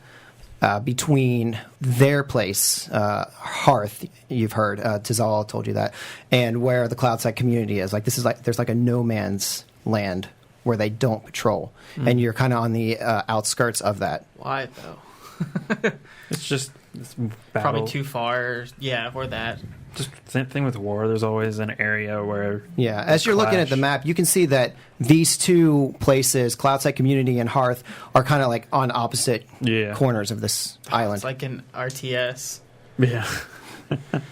between their place, Hearth. You've heard Tizal told you that, and where the Cloudside community is. Like this is like there's like a no man's land where they don't patrol, and you're kind of on the outskirts of that. Why though? It's probably too far. Yeah, for that. Just same thing with war. There's always an area where as you're looking at the map, you can see that these two places, Cloudside Community and Hearth, are kind of like on opposite corners of this island. It's like an RTS. Yeah.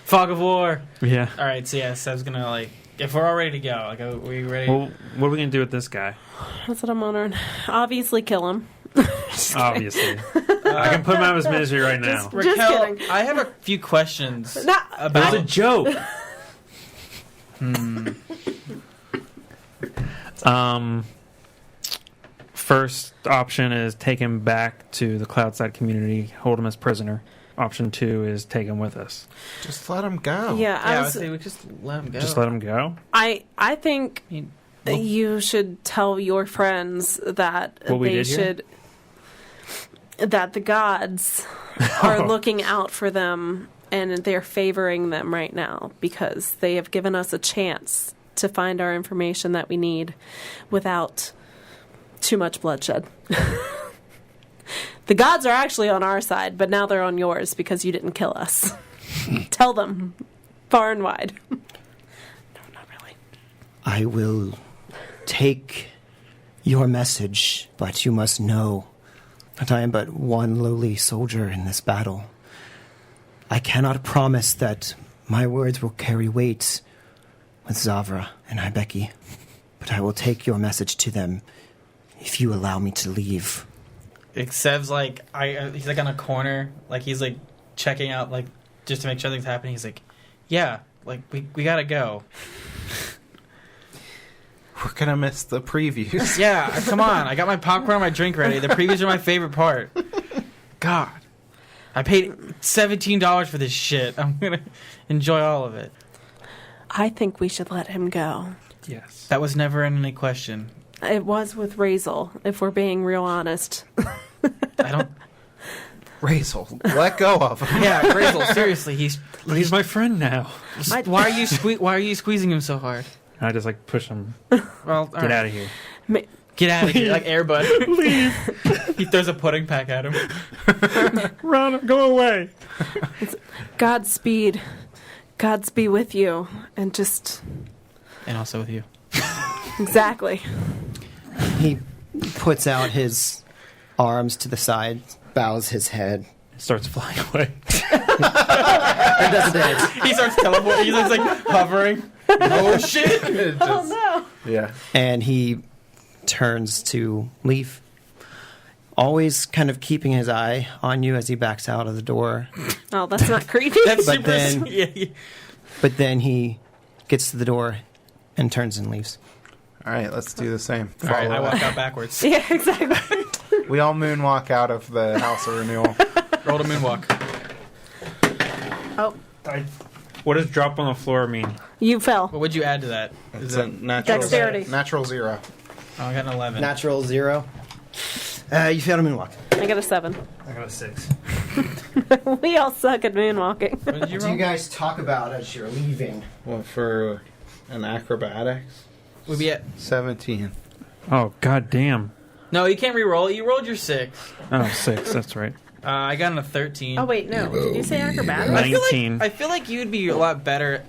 Fog of War. Yeah. All right. So Seb's gonna if we're all ready to go, are we ready? Well, what are we gonna do with this guy? That's what I'm wondering. Obviously, kill him. Obviously. I can put him out of his misery right now. Raquel, just kidding. I have a few questions That was a joke. First option is take him back to the Cloudside community, hold him as prisoner. Option 2 is take him with us. Just let him go. Yeah, I would say we just let him go. Just let him go? I think you should tell your friends that that the gods are looking out for them and they're favoring them right now because they have given us a chance to find our information that we need without too much bloodshed. The gods are actually on our side, but now they're on yours because you didn't kill us. Tell them far and wide. No, not really. I will take your message, but you must know that I am but one lowly soldier in this battle. I cannot promise that my words will carry weight with Zavra and Ibeki, but I will take your message to them if you allow me to leave. Seb's he's like on a corner, like he's like checking out, like just to make sure things happen. He's like, yeah, like we gotta go. We're gonna miss the previews. Yeah, come on. I got my popcorn and my drink ready. The previews are my favorite part. God. I paid $17 for this shit. I'm gonna enjoy all of it. I think we should let him go. Yes. That was never in any question. It was with Razel, if we're being real honest. I don't... Razel, let go of him. Yeah, Razel, seriously, he's my friend now. Why are you squeezing him so hard? I just push him. Well, Get out of here. Get out of here, like Air Bud. Leave. He throws a pudding pack at him. Run, go away. Godspeed. Gods be with you. And also with you. Exactly. He puts out his arms to the side, bows his head. Starts flying away. And does a dance. He starts teleporting. He's just hovering. Oh shit! Oh no! Yeah. And he turns to leave, always kind of keeping his eye on you as he backs out of the door. Oh, that's not creepy. That's But super then- sweet. But then he gets to the door and turns and leaves. All right, let's do the same. All right, I Follow walk that. out backwards. Yeah, exactly. We all moonwalk out of the House of Renewal. Roll to moonwalk. Oh, What does drop on the floor mean? you fell. What would you add to that? It's a natural Dexterity. Natural 0. Oh, I got an 11. Natural 0. You failed a moonwalk. I got a 7. I got a 6. We all suck at moonwalking. What did you What do roll? you guys talk about as you're leaving? Well, for an acrobatics, We'd be at... 17. Oh, god damn. No, you can't re-roll it. You rolled your 6. Oh, 6, that's right. I got a 13. Oh wait, no. Did you say acrobatics? 19. I feel like you'd be a lot better.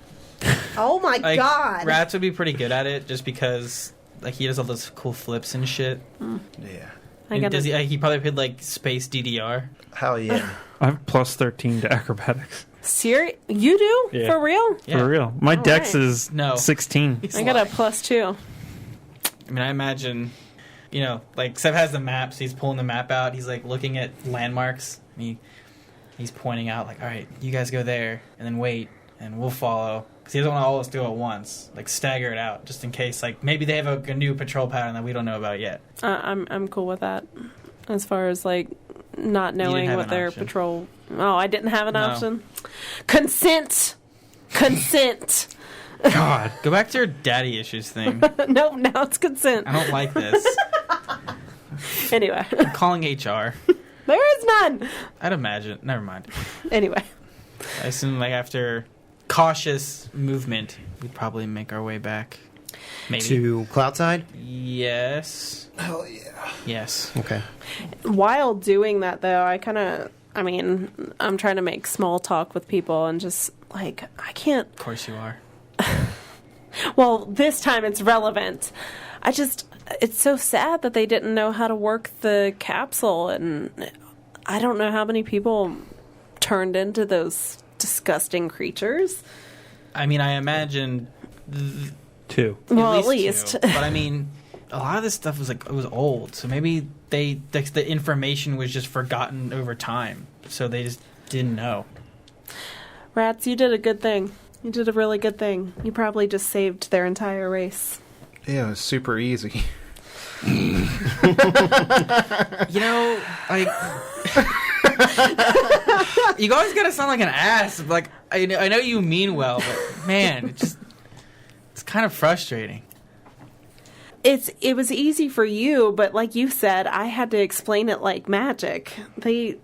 Oh my Like, god! Rats would be pretty good at it just because he does all those cool flips and shit. Yeah. I got Does he probably played space DDR. Hell yeah. I have plus 13 to acrobatics. You do? Yeah. For real? Yeah. For real. My All dex right. is No. 16. He's I got a lying. +2. I mean, I imagine, like Seth has the maps. He's pulling the map out. He's like looking at landmarks. And he's pointing out like, all right, you guys go there and then wait, and we'll follow. Because he doesn't want all of us to go at once. Like stagger it out, just in case. Like maybe they have a new patrol pattern that we don't know about yet. I'm cool with that. As far as like not knowing have what an their option. patrol. Oh, I didn't have an No. option. Consent. God, go back to your daddy issues thing. Nope, now it's consent. I don't like this. Anyway, I'm calling HR. there is none. I'd imagine. Never mind. Anyway, I assume like after cautious movement, we'd probably make our way back. Maybe. To Cloudside? Yes. Hell yeah. Yes. Okay. while doing that though, I'm trying to make small talk with people and just like I can't. Of course you are. Well, this time it's relevant. It's so sad that they didn't know how to work the capsule, and I don't know how many people turned into those disgusting creatures. I mean, I imagine. 2. Well, at two. least. But I mean, a lot of this stuff was old, so maybe the information was just forgotten over time, so they just didn't know. Rats, you did a good thing. You did a really good thing. You probably just saved their entire race. Yeah, it was super easy. Like you always gotta sound like an ass. Like I know you mean well, but man, it's kind of frustrating. It was easy for you, but like you said, I had to explain it like magic. They're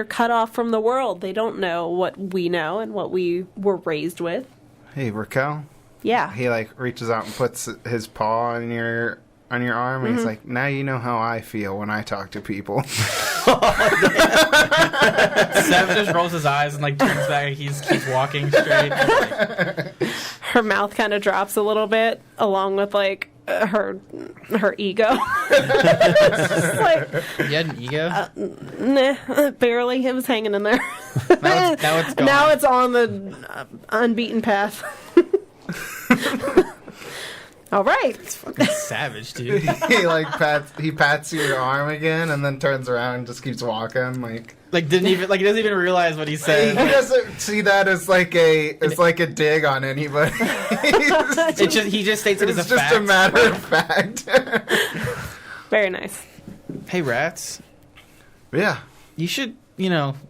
cut off from the world. They don't know what we know and what we were raised with. Hey, Raquel. Yeah. He like reaches out and puts his paw on your arm, and he's like, "Now you know how I feel when I talk to people." Seth just rolls his eyes and like turns back. And he keeps walking straight. Her mouth kind of drops a little bit, along with like her ego. It's just like, You had an ego. nah, barely. It was hanging in there. Now it's gone. Now it's on the unbeaten path. All right. It's fucking savage, dude. he pats your arm again, and then turns around and just keeps walking. Like he doesn't even realize what he He said. doesn't see that as like a dig on anybody. He just states it as It's a just fact. a matter of fact. Very nice. Hey, rats. Yeah. You should,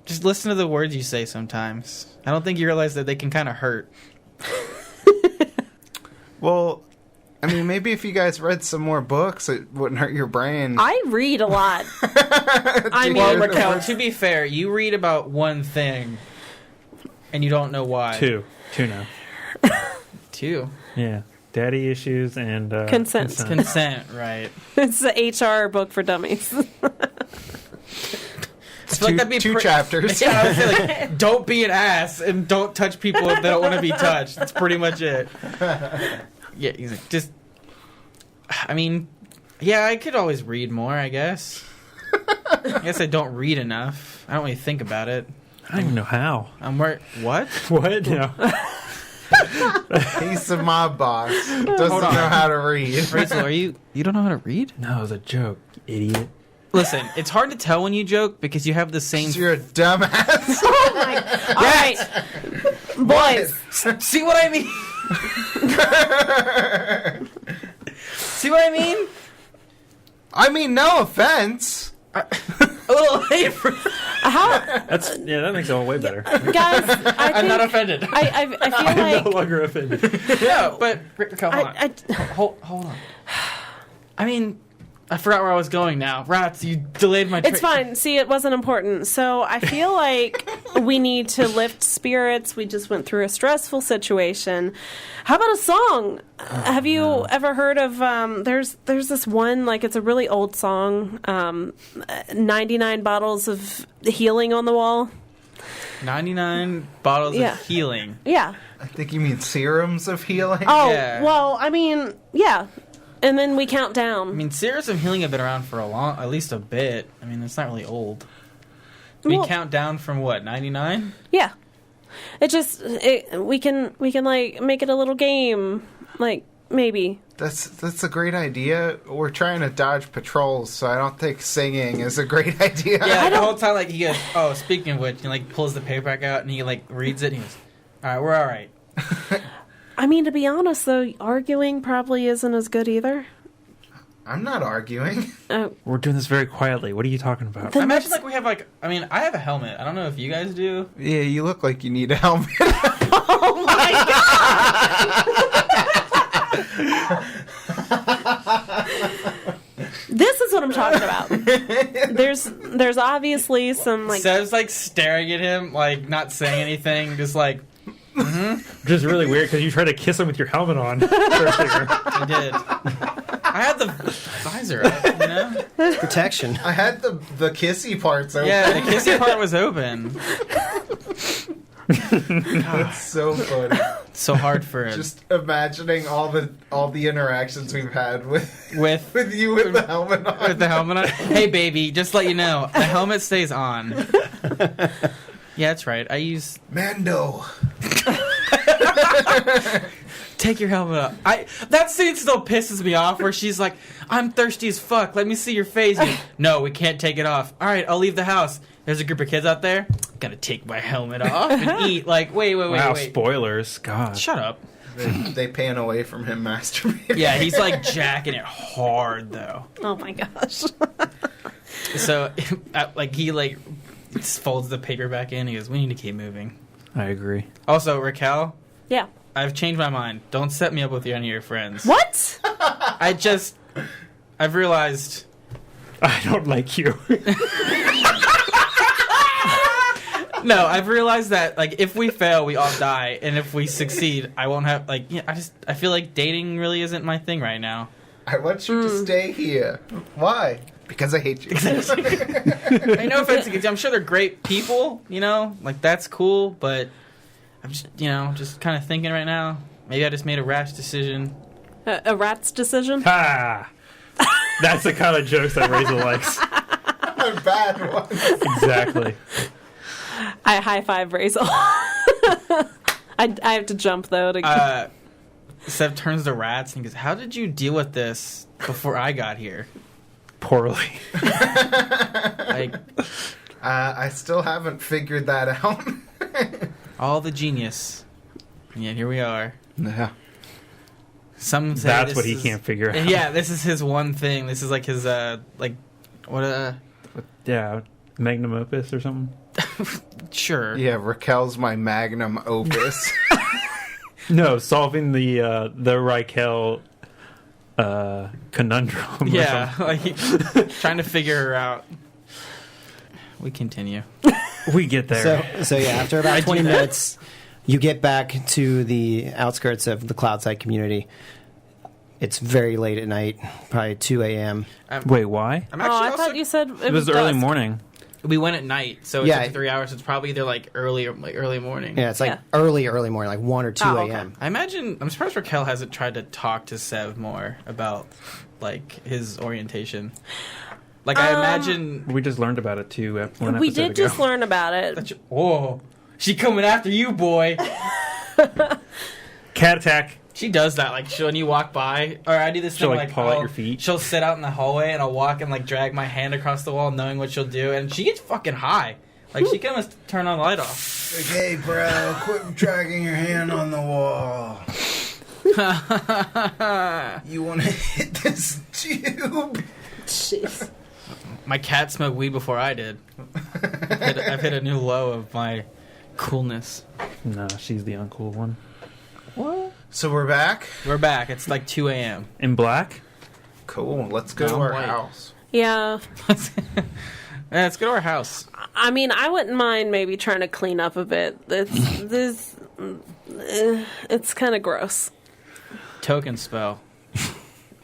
just listen to the words you say sometimes. I don't think you realize that they can kind of hurt. Well, I mean, maybe if you guys read some more books, it wouldn't hurt your brain. I read a lot. I mean, Well, Raquel, to be fair, you read about one thing, and you don't know why. 2 now. 2. Yeah. Daddy issues and Consent. Consent, right. It's the HR book for dummies. I feel like that'd be two chapters. Yeah, I would say, like, don't be an ass and don't touch people if they don't want to be touched. That's pretty much it. Yeah, he's like, I could always read more, I guess. I guess I don't read enough. I don't really think about it. I don't even know how. What? What? No. He's the mob boss. Doesn't Hold on. know how to read. Rachel, you don't know how to read? No, it was a joke, idiot. Listen, it's hard to tell when you joke because you have the same... You're a dumbass. Oh my! All right, boys. See what I mean? See what I mean? I mean, no offense. A little late for... That makes it all way better. Guys, I'm not offended. I feel I'm like no longer offended. No, but Raquel, hold on. I mean, I forgot where I was going now. Rats, you delayed my it's fine. See, it wasn't important. So I feel like we need to lift spirits. We just went through a stressful situation. How about a song? Have you ever heard of? There's this one, like, it's a really old song. 99 bottles of healing on the wall. 99 bottles Yeah. of healing. Yeah. I think you mean serums of healing. Oh, Yeah. well, I mean, yeah. And then we count down. I mean, serums of healing have been around for at least a bit. I mean, it's not really old. We Well- count down from what, 99? Yeah. We can like make it a little game, like maybe. That's a great idea. We're trying to dodge patrols, so I don't think singing is a great idea. Yeah, the whole time, like, he goes, oh, speaking of which, he, like, pulls the paperback out, and he, like, reads it, and he goes, all right, we're all right. I mean, to be honest, though, arguing probably isn't as good either. I'm not arguing. We're doing this very quietly. What are you talking about? The I imagine, next- like, we have, like, I mean, I have a helmet. I don't know if you guys do. Yeah, you look like you need a helmet. Oh my god! This is what I'm talking about. There's obviously some like Seb's, like, staring at him, like, not saying anything, just like, Which is really weird because you tried to kiss him with your helmet on. I did. I had the visor up, you know? Protection. I had the kissy parts open. Yeah, the kissy part was open. That's so funny. So hard for it. Just imagining all the interactions we've had with you with the helmet on. With the helmet on. Hey, baby, just let you know, the helmet stays on. Yeah, that's right. I use... Mando. Take your helmet off. That scene still pisses me off where she's like, I'm thirsty as fuck. Let me see your face. Goes, no, we can't take it off. All right, I'll leave the house. There's a group of kids out there. Gotta take my helmet off and eat. Like, wait. Wow, spoilers. God. Shut up. They pan away from him masturbating. Yeah, he's like jacking it hard, though. oh my gosh. So, like, he, like, folds the paper back in. He goes, we need to keep moving. I agree. Also, Raquel, Yeah. I've changed my mind. Don't set me up with any of your friends. What? I've realized... I don't like you. No, I've realized that, like, if we fail, we all die, and if we succeed, I won't have, like, yeah, I feel like dating really isn't my thing right now. I want you to stay here. Why? Because I hate you. I know offense against you. I'm sure they're great people, you know? Like, that's cool, but I'm just, just kind of thinking right now, maybe I just made a rash decision. A rat's decision? Ha! That's the kind of jokes that Razel likes. A bad one. Exactly. I high five Razel. I have to jump though. Seb turns to Rats and goes, how did you deal with this before I got here? Poorly. Like, I still haven't figured that out. all the genius. And yet here we are. Yeah. Some say That's this what he is- can't figure out. Yeah, this is his one thing. This is like his, Yeah, magnum opus or something. sure. Yeah, Raquel's my magnum opus. No, solving the Raquel conundrum. Yeah, like, trying to figure her out. We continue. We get there. So yeah, after about I do 20 that. minutes, you get back to the outskirts of the Cloudside community. It's very late at night, probably 2 a.m. Wait, why? I'm Oh, actually I also, thought you said It was early dusk. morning. we went at night, so it's Yeah. up to 3 hours. So it's probably either like early morning. Yeah, it's like Yeah. early morning, like 1 or 2 Oh, okay. a.m. I'm surprised Raquel hasn't tried to talk to Sev more about, like, his orientation. Like, I imagine... We just learned about it too. One We episode did ago. just learn about it. Whoa. She coming after you, boy. Cat attack. She does that, like, when you walk by, or I do this She'll, thing, like, like, paw at your feet. She'll sit out in the hallway, and I'll walk and, like, drag my hand across the wall, knowing what she'll do, and she gets fucking high. Like, she can almost turn on the light off. Okay, bro, quit dragging your hand on the wall. You want to hit this tube? Jeez. My cat smoked weed before I did. I've hit a new low of my coolness. No, she's the uncool one. What? So we're back? We're back. It's like 2 a.m. In black? Cool, let's go No, to our white. house. Yeah. Yeah, let's go to our house. I mean, I wouldn't mind maybe trying to clean up a bit. It's kind of gross. Token spell, Yeah,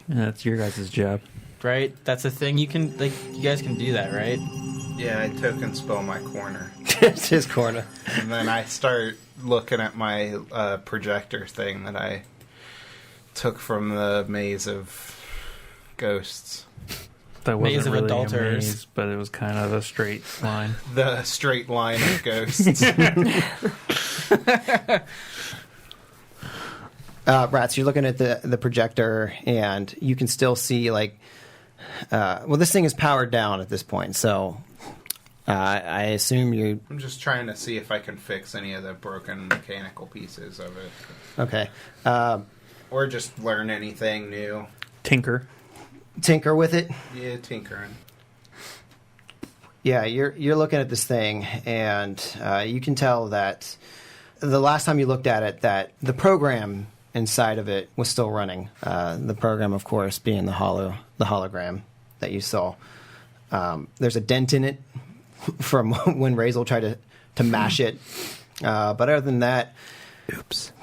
that's your guys' job. right? That's a thing. You can, like, you guys can do that, right? Yeah, I token spell my corner. It's his corner. And then I start looking at my projector thing that I took from the maze of ghosts. That Maze wasn't of really adulterers. a maze, but it was kind of a straight line. The straight line of ghosts. Rats, you're looking at the projector, and you can still see, like, well, this thing is powered down at this point, so I assume you... I'm just trying to see if I can fix any of the broken mechanical pieces of it. Okay. Or just learn anything new. Tinker. Tinker with it? Yeah, tinkering. Yeah, you're looking at this thing, and you can tell that the last time you looked at it, that the program inside of it was still running. The program, of course, being the hologram that you saw. There's a dent in it from when Razel tried to mash it. But other than that, Oops.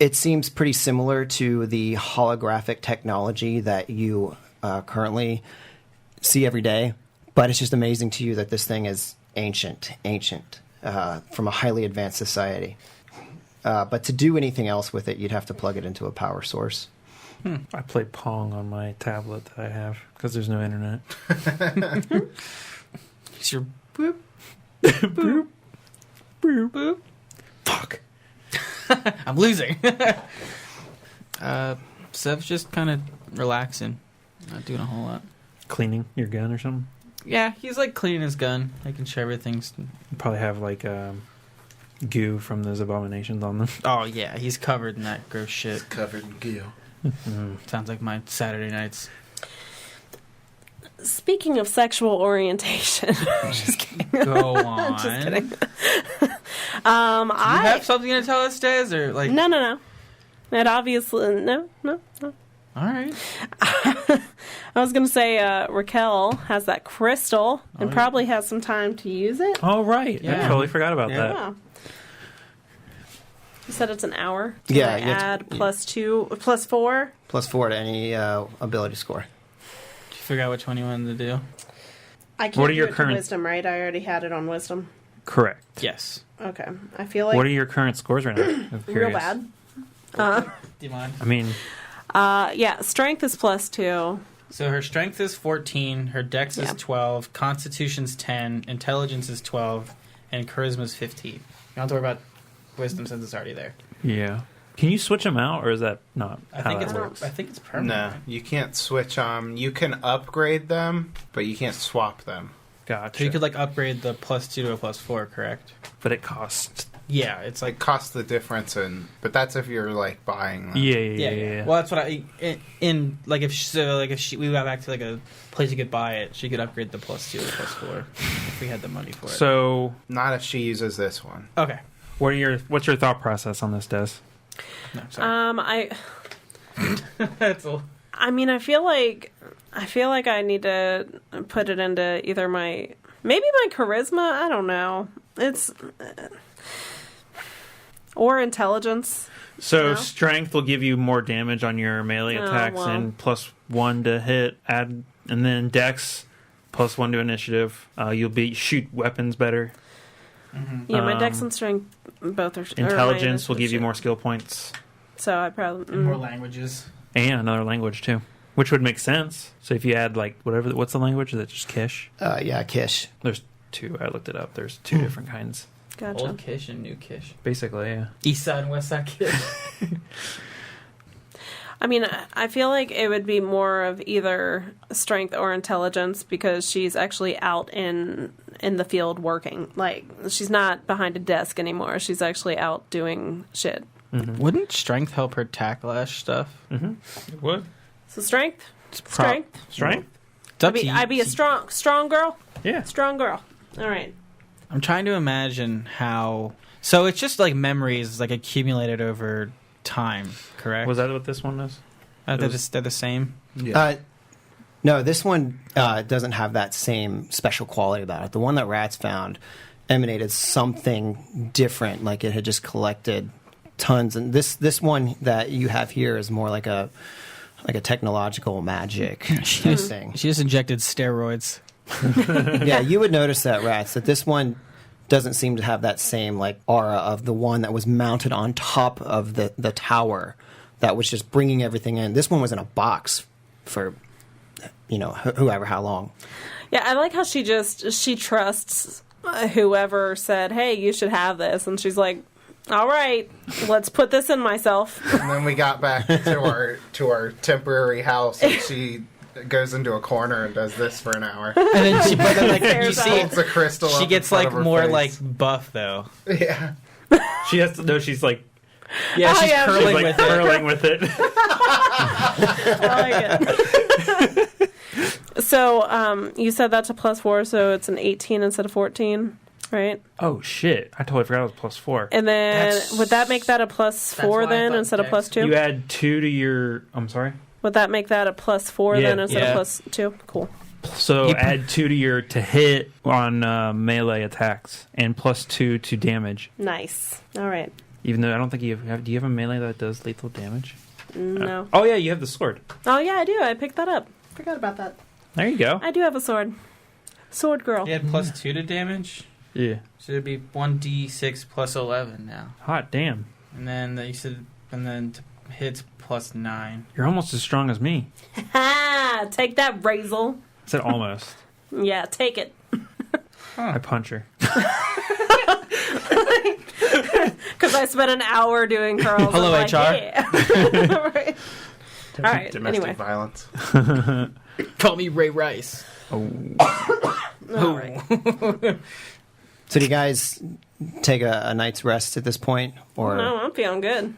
it seems pretty similar to the holographic technology that you currently see every day. But it's just amazing to you that this thing is ancient, from a highly advanced society. But to do anything else with it, you'd have to plug it into a power source. I play Pong on my tablet that I have because there's no internet. It's your boop, boop, boop, boop. Fuck. I'm losing. Sev's just kind of relaxing, not doing a whole lot. Cleaning your gun or something. Yeah, he's like cleaning his gun, making sure everything's. You probably have like goo from those abominations on them. Oh yeah, he's covered in that gross shit. Covered in goo. Sounds like my Saturday nights. Speaking of sexual orientation, just kidding. Go on. Just kidding. Do you have something to tell us, Des, or like? No. It obviously no. All right. I was gonna say Raquel has that crystal and yeah. probably has some time to use it. Oh, right. Yeah. I totally forgot about Yeah. that. Yeah. You said it's an hour. Can Yeah, I you have to- add +4. +4 to any ability score. Did you figure out which one you wanted to do? I can't What are do your it for current- wisdom, right? I already had it on wisdom. Correct. Yes. Okay, I feel like What are your current scores right now? I'm real curious. bad. Do you mind? I mean, Yeah, strength is +2. So her strength is 14, her dex is Yeah. 12, constitution's 10, intelligence is 12, and charisma's 15. You don't have to worry about wisdom since it's already there. yeah. Can you switch them out, or is that not I how think that it's works? I think it's permanent. No, you can't switch them. You can upgrade them, but you can't swap them. Gotcha. So you could like upgrade the +2 to a +4, correct? But it costs. Yeah, it's like Like cost the difference but that's if you're like buying them. Yeah. Well, that's what in like if she we got back to like a place you could buy it, she could upgrade the +2 to +4 if we had the money for it. So, Not if she uses this one. okay. what's your thought process on this, Des? No, sorry. That's all. I mean, I feel like I need to put it into either maybe my charisma. I don't know. It's or intelligence. So No. strength will give you more damage on your melee Oh, attacks well. and +1 to hit. And then dex +1 to initiative. You'll shoot weapons better. Yeah, my dex Um, and strength both are. Intelligence will give you more skill points So I probably And more languages. and another language too, which would make sense. So if you add like what's the language? Is it just Kish? Yeah, Kish. There's two. I looked it up. There's two different kinds. Gotcha. Old Kish and New Kish. Basically, yeah. East Side and West Side Kish. I mean, I feel like it would be more of either strength or intelligence because she's actually out in the field working. Like, she's not behind a desk anymore. She's actually out doing shit. Wouldn't strength help her tacklash stuff? It would. So strength? prop- Strength? Strength? It's up to you. I'd be a strong girl? Yeah. Strong girl. All right. I'm trying to imagine how. So it's just like memories like accumulated over time, correct? Was that what this one is? They're the same. No, this one doesn't have that same special quality about it. The one that Rats found emanated something different, like it had just collected tons. And this one that you have here is more like a technological magic thing. She just injected steroids. Yeah, you would notice that, Rats, that this one doesn't seem to have that same like aura of the one that was mounted on top of the tower that was just bringing everything in. This one was in a box for whoever, how long. Yeah, I like how she trusts whoever said, "Hey, you should have this," and she's like, "All right, let's put this in myself." And then we got back to our temporary house, and she goes into a corner and does this for an hour. And then you Stares see, out. Holds the crystal. she up gets in front like of her more face. like buff though. Yeah. She has to know she's like, Yeah, she's yeah, curling like with it. curling with it. I like it. So, you said that's a +4, so it's an 18 instead of 14, right? Oh shit! I totally forgot it was +4. And then That's- would that make that a why +4 I then thought instead of Dex- +2? You add 2 to your. I'm sorry. Would that make that a +4 then Yeah. instead Yeah. of +2? Cool. So You- add 2 to your to hit on melee attacks and +2 to damage. Nice. All right. Even though I don't think you have. Do you have a melee that does lethal damage? No. Oh yeah, you have the sword. Oh yeah, I do. I picked that up. Forgot about that. There you go. I do have a sword. Sword girl. You had +2 to damage, Yeah. so it'd be 1d6 plus 11 now. Hot damn. And then you said, and then to hits +9. You're almost as strong as me. Ha! Take that, Razel. I said almost. Yeah, take it. I punch her. Because I spent an hour doing curls. Hello, I'm like, HR. Yeah. Right. All right. Domestic Anyway. violence. Call me Ray Rice. All right. So do you guys take a night's rest at this point, or No, I'm feeling good.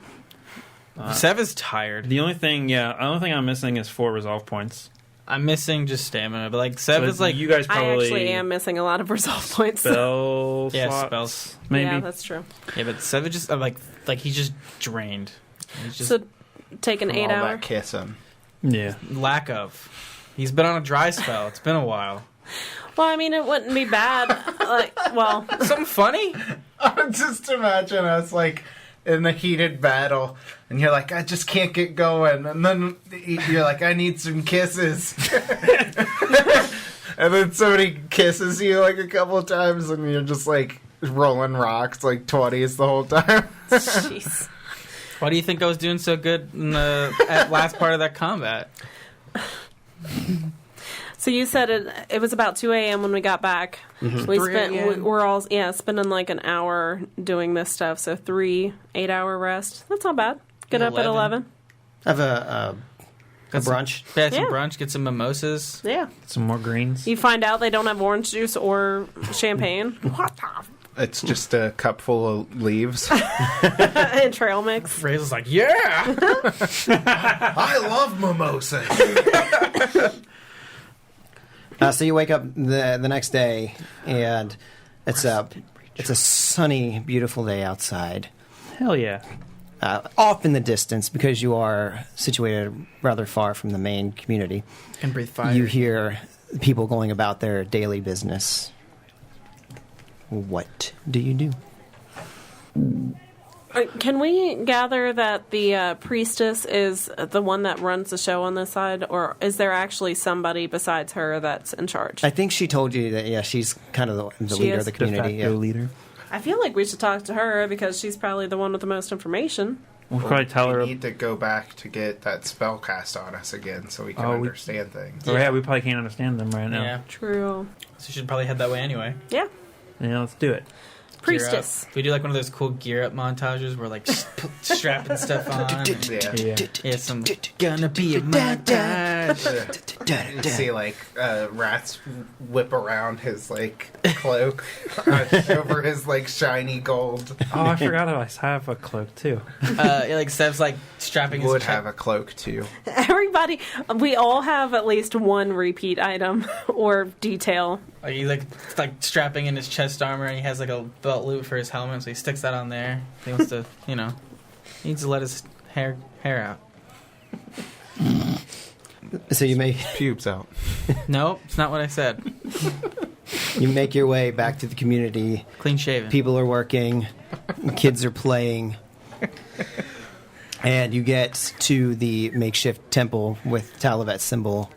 Sev is tired. The only thing I'm missing is 4 resolve points. I'm missing just stamina, but like Sev So is like you guys I probably actually am missing a lot of resolve points. spell Yeah, slots, spells. maybe. Yeah, that's true. Yeah, but Sev is just like he's just drained. He's just So take an From 8 all hour. that kissing. Yeah. lack of. He's been on a dry spell. It's been a while. Well, I mean, it wouldn't be bad. Well, Something funny? Just imagine us like in a heated battle, and you're like, I just can't get going, and then you're like, I need some kisses, and then somebody kisses you like a couple of times, and you're just like rolling rocks like 20s the whole time. jeez. Why do you think I was doing so good in the at last part of that combat? So you said it was about 2 a.m. when we got back. Mm-hmm. We 3 spent a.m. we're all spending like an hour doing this stuff. So 3 8-hour rest. That's not bad. Get up at 11. have a Got some- brunch? Yeah, some Yeah. brunch, get some mimosas. Yeah. Some more greens. You find out they don't have orange juice or champagne. What It's just a cup full of leaves. and trail mix. Ray's like, yeah! I love mimosas. So you wake up the next day, and it's a sunny, beautiful day outside. Hell yeah. Off in the distance, because you are situated rather far from the main community, Can breathe fire. you hear people going about their daily business. What do you do? Can we gather that the priestess is the one that runs the show on this side, or is there actually somebody besides her that's in charge? I think she told you that, yeah, she's kind of the She leader is? of the De community. facto Yeah. leader. I feel like we should talk to her because she's probably the one with the most information. We'll probably tell her. We need to go back to get that spell cast on us again so we can Oh, we- understand things. Oh, yeah, we probably can't understand them right now. Yeah. True. So you should probably head that way anyway. Yeah. Yeah, let's do it. Priestess. Gear up. We do like one of those cool gear up montages where like strapping stuff on. and- Yeah. Yeah. Yeah, some gonna be a montage. You see like Rats whip around his like cloak over his like shiny gold. Oh, I forgot I have a cloak too. Yeah, like Sev's like strapping his Would cap- have a cloak too. Everybody, we all have at least one repeat item or detail. Like he's like strapping in his chest armor, and he has like a belt loop for his helmet, so he sticks that on there. He wants to, he needs to let his hair out. So you make Pubes out. Nope, it's not what I said. your way back to the community. Clean shaven. People are working, kids are playing, and you get to the makeshift temple with Talavet's symbol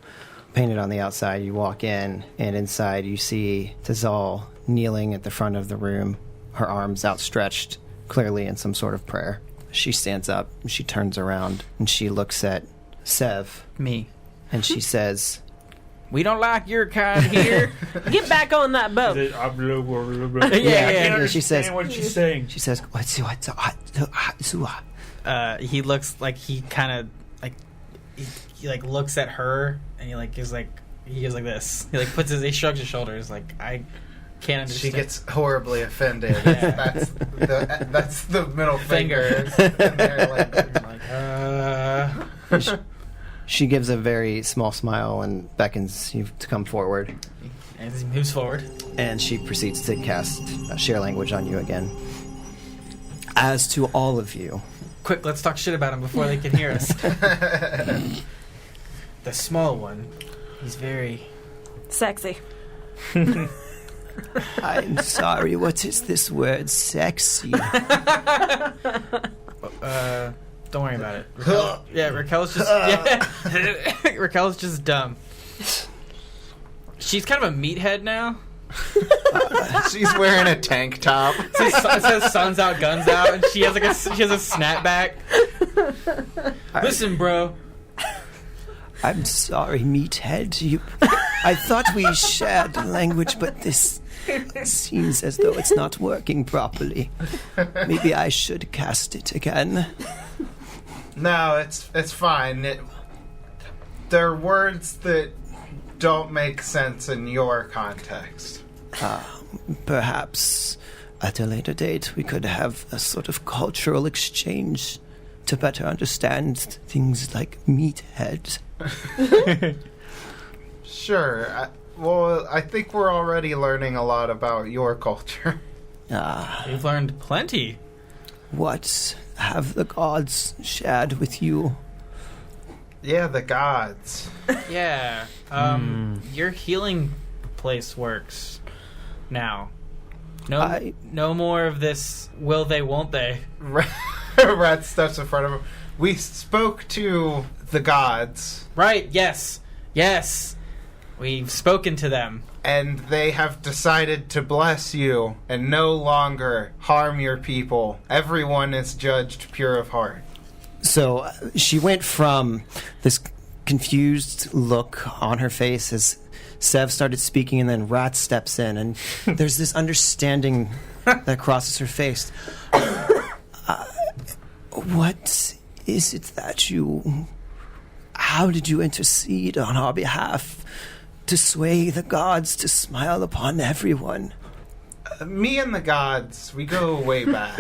painted on the outside. You walk in, and inside you see Tazal kneeling at the front of the room, her arms outstretched, clearly in some sort of prayer. She stands up, and she turns around, and she looks at Sev, Me. and she says, We don't like your kind here. Get back on that boat. Yeah. She says, what she's saying. She says, He looks like he kind of like he like looks at her and he like is like he goes like this. He like he shrugs his shoulders like I can't understand. She gets horribly offended. Yeah. That's the middle finger. And they're like, She gives a very small smile and beckons you to come forward. And he moves forward. And she proceeds to cast share language on you again. As to all of you, Quick, let's talk shit about him before they can hear us. The small one, he's very Sexy. I'm sorry, what is this word, sexy? Don't worry about it. Raquel's just Raquel's just dumb. She's kind of a meathead now. she's wearing a tank top. It says "Suns out, guns out," and she has a snapback. Listen, bro. I'm sorry, meathead. I thought we shared language, but this seems as though it's not working properly. Maybe I should cast it again. No, it's fine. They're words that don't make sense in your context. Perhaps at a later date we could have a sort of cultural exchange to better understand things like meathead. Sure. I think we're already learning a lot about your culture. We've learned plenty. What have the gods shared with you? Yeah, the gods. Yeah. Your healing place works now. No more of this will they, won't they. Rat steps in front of him. We spoke to the gods. Right, yes. Yes. We've spoken to them. And they have decided to bless you and no longer harm your people. Everyone is judged pure of heart. So she went from this confused look on her face as Sev started speaking, and then Rat steps in, and there's this understanding that crosses her face. What is it that you... How did you intercede on our behalf to sway the gods to smile upon everyone? Me and the gods, we go way back.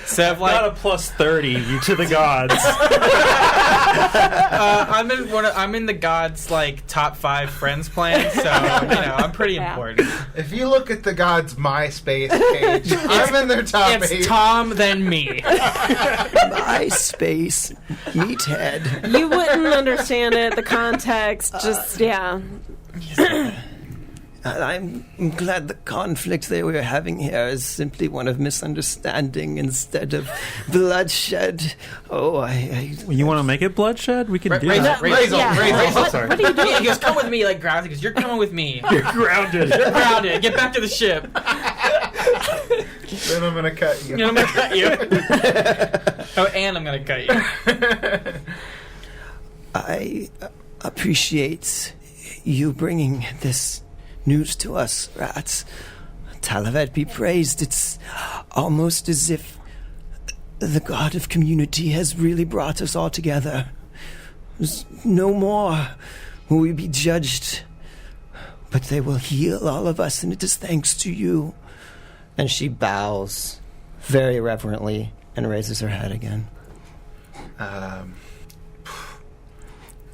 Sev, like, Got a plus 30 to the gods. I'm in the gods like top 5 friends plan, so I'm pretty important. If you look at the gods' MySpace page, I'm in their top 8. It's Tom, then me. MySpace, meathead. You wouldn't understand it. The context, just yeah. I'm glad the conflict that we're having here is simply one of misunderstanding instead of bloodshed. Oh, You want to make it bloodshed? We can do Razel, that. Razel, Yeah. Razel. Sorry. What are you doing? He goes, come with me, like grounded. He goes, you're coming with me. You're grounded. You're grounded. Get back to the ship. Then I'm gonna cut you. I'm gonna cut you. Oh, and I'm gonna cut you. I appreciate you bringing this news to us, Rats. Talavet be praised. It's almost as if the God of community has really brought us all together. There's no more will we be judged, but they will heal all of us, and it is thanks to you. And she bows very reverently and raises her head again.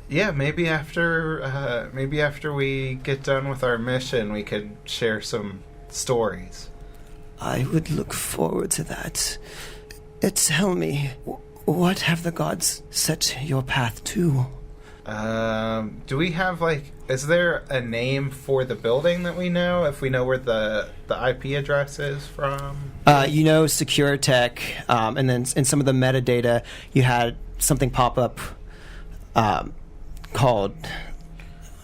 Yeah, maybe after we get done with our mission, we could share some stories. I would look forward to that. Tell me, what have the gods set your path to? Do we have, is there a name for the building that we know, if we know where the IP address is from? Secure Tech, and then in some of the metadata, you had something pop up called...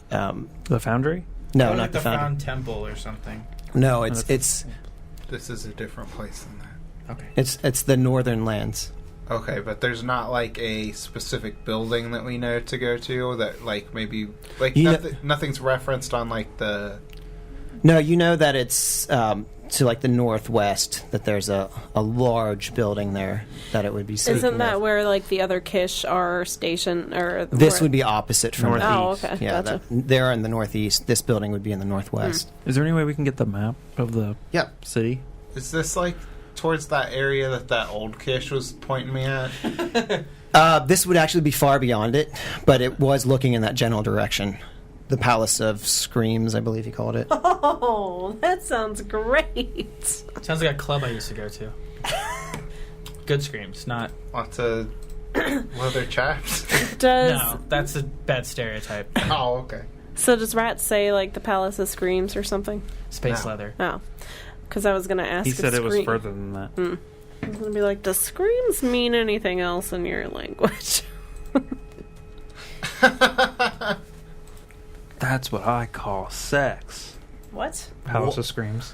The Foundry? No, Like not the Foundry. Found Temple or something. No, it's This is a different place than that. Okay. it's the Northern Lands. Okay, but there's not like a specific building that we know to go to that like maybe like nothing's referenced on like the. No, you know that it's to like the northwest. That there's a large building there that it would be. Isn't that where like the other Kish are stationed? Or this would be opposite from northeast. that. Oh, okay. Yeah, Gotcha. they're in the northeast. This building would be in the northwest. Is there any way we can get the map of the Yep. city? Is this like towards that area that old Kish was pointing me at? This would actually be far beyond it, but it was looking in that general direction. The Palace of Screams, I believe he called it. Oh, that sounds great. Sounds like a club I used to go to. Good screams, not... Lots of leather chaps. No, that's a bad stereotype. Oh, okay. So does Rat say like the Palace of Screams or something? Space No. leather. Oh, because I was gonna ask. He if said it was scream- further than that. I was gonna be like, does screams mean anything else in your language? That's what I call sex. What? Palace of Screams.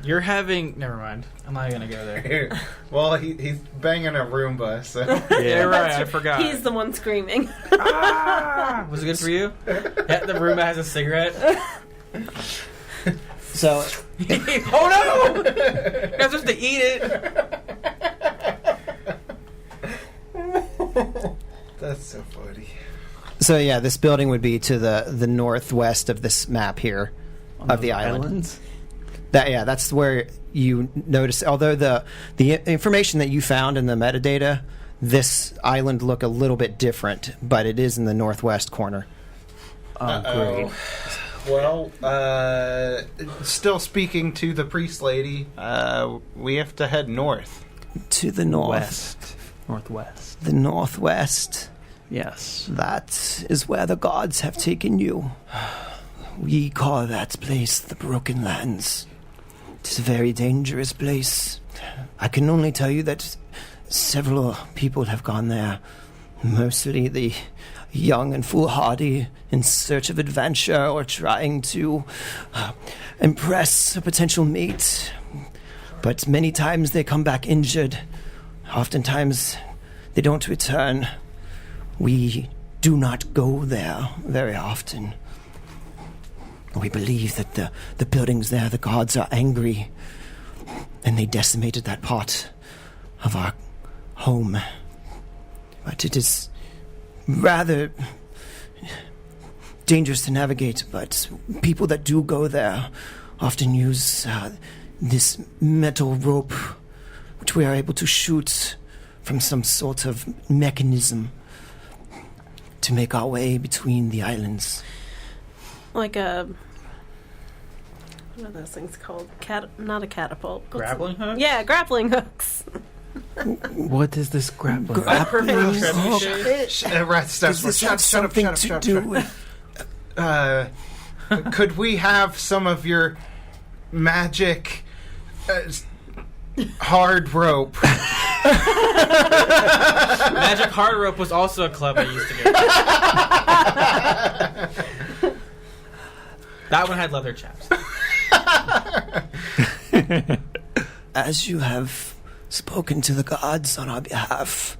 You're having... Never mind. I'm not going to go there. Well, he's banging a Roomba, so. Yeah, right. I forgot. He's the one screaming. Was it good for you? Yeah, the Roomba has a cigarette. So, Oh no! You're supposed to eat it. That's so funny. so yeah, this building would be to the northwest of this map here of the island. Islands? That's where you notice. Although the information that you found in the metadata, this island look a little bit different, but it is in the northwest corner. Oh, great. Well, still speaking to the priest lady, we have to head north. To the north, West. Northwest. the northwest. Yes. That is where the gods have taken you. We call that place the Broken Lands. It is a very dangerous place. I can only tell you that several people have gone there. Mostly the young and foolhardy in search of adventure or trying to impress a potential mate. But many times they come back injured. Oftentimes they don't return. We do not go there very often. We believe that the buildings there, the gods are angry, and they decimated that part of our home. But it is rather dangerous to navigate, but people that do go there often use this metal rope, which we are able to shoot from some sort of mechanism to make our way between the islands. Like a... What are those things called? Not a catapult. What's Grappling it? hook? Yeah, grappling hooks. What is this grappling? Grappling hook. Does Does this have something to do with... Could we have some of your magic hard rope? Magic Hard Rope was also a club I used to go to. That one had leather chaps. As you have spoken to the gods on our behalf,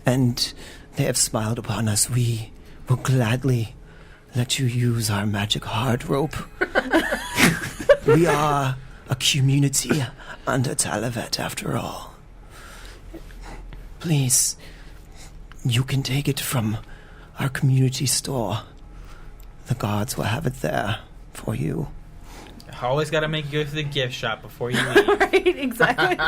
and they have smiled upon us, we will gladly let you use our magic hard rope. We are a community under Talavet, after all. Please, you can take it from our community store. The gods will have it there for you. Always got to make you go to the gift shop before you leave. Right, exactly.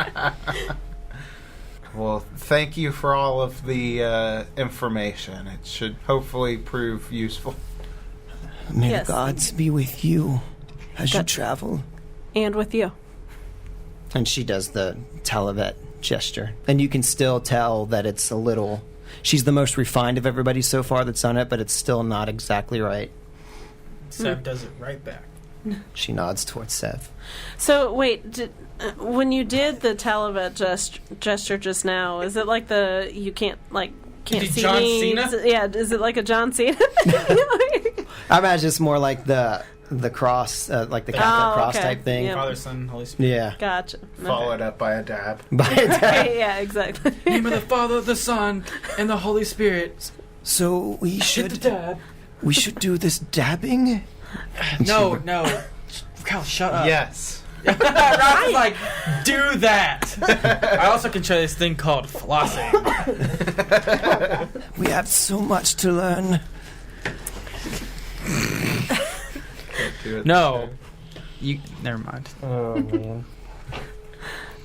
Well, thank you for all of the information. It should hopefully prove useful. May Yes. the gods be with you as you That- travel. And with you. And she does the Talavet gesture. And you can still tell that it's a little... She's the most refined of everybody so far that's done it, but it's still not exactly right. Sev does it right back. She nods towards Sev. So, wait, when you did the Talavet gesture just now, is it like the, you can't Did see John me? Cena? Yeah, is it like a John Cena? I imagine it's more like the the cross, like the Catholic cross okay. type thing. Yep. Father, Son, Holy Spirit. Yeah. Gotcha. Followed up by a dab. Yeah, exactly. Name of the Father, the Son, and the Holy Spirit. So we Hit the should dab. do this dabbing. No. Cal, shut up. Yes. Ralph is like, do that. I also can try this thing called flossing. We have so much to learn. No. You. Never mind. Oh man.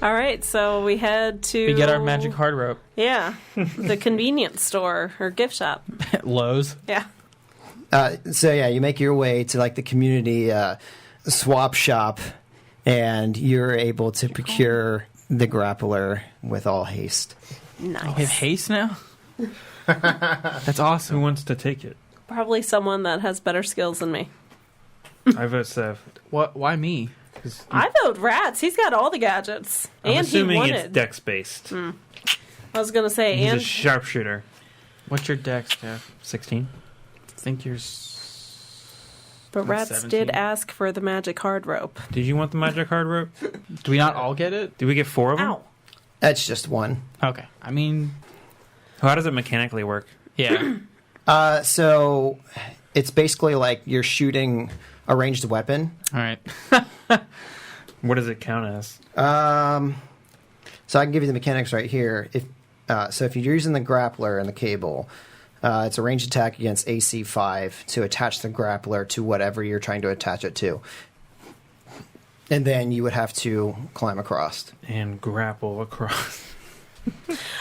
All right, so we head to... We get our magic hard rope. Yeah, the convenience store or gift shop. Lowe's. Yeah. So yeah, you make your way to like the community swap shop, and you're able to procure the grappler with all haste. Nice. Oh, we have haste now? That's awesome. Who wants to take it? Probably someone that has better skills than me. I vote Seth. What? Why me? I vote Rats. He's got all the gadgets. I'm And he assuming wanted. it's dex based. I was going to say, He's and a sharpshooter. What's your dex, Kev? 16. I think you're... but Rats 17. did ask for the magic hard rope. Did you want the magic hard rope? Do we not all get it? Did we get 4 of them? Ow. That's just one. Okay. I mean... How does it mechanically work? Yeah. So it's basically like you're shooting a ranged weapon. All right. What does it count as? So I can give you the mechanics right here. If you're using the grappler and the cable, it's a ranged attack against AC 5 to attach the grappler to whatever you're trying to attach it to. And then you would have to climb across. And grapple across.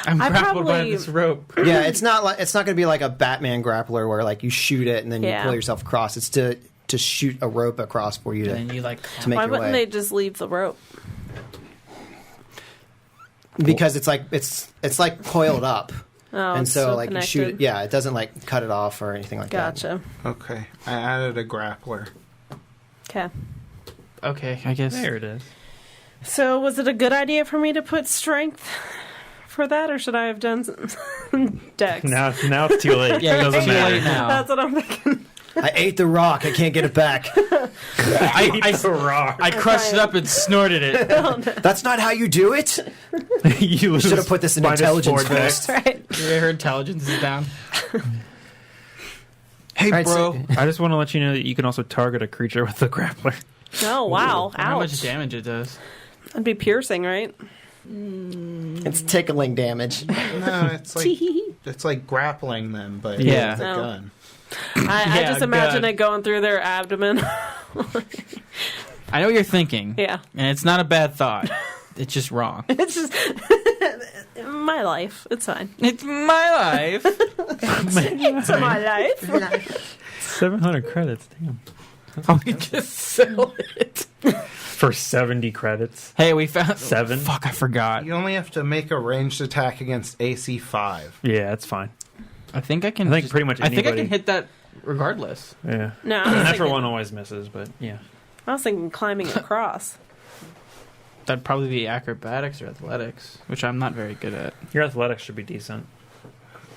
I'm I grappled by probably- this rope. Yeah, it's not going to be like a Batman grappler where like you shoot it and then you Yeah. pull yourself across. It's to shoot a rope across for you And to then you like... make Why your wouldn't way. they just leave the rope? Because it's like coiled up. Oh, And it's so still like connected. you shoot it, yeah, it doesn't like cut it off or anything like that. Gotcha. Okay. I added a grappler. Okay. Okay, I guess... There it is. So was it a good idea for me to put strength for that, or should I have done dex? Now it's too late. Yeah, it doesn't it's too matter. late now. That's what I'm thinking. I ate the rock. I can't get it back. I crushed it up and snorted it. That's not how you do it. You Should have put this in intelligence first. Right. Her intelligence is down. Hey, All right, bro. so- I just want to let you know that you can also target a creature with the grappler. Oh, wow. How much Ouch. damage it does. That'd be piercing, right? It's tickling damage. No, it's like grappling them, but Yeah. with a No. gun. I Yeah, just imagine good. it going through their abdomen. I know what you're thinking. Yeah. And it's not a bad thought. It's just wrong. It's just my life. It's fine. It's my life. It's my life. 700 credits, damn. We just sell it. For 70 credits. Hey, we found 7. Fuck, I forgot. You only have to make a ranged attack against AC 5. Yeah, that's fine. I think I can. I think pretty much I think I anybody- can hit that regardless. Yeah. No, I The was, natural thinking, one always misses, but yeah. I was thinking climbing across. That'd probably be acrobatics or athletics, which I'm not very good at. Your athletics should be decent.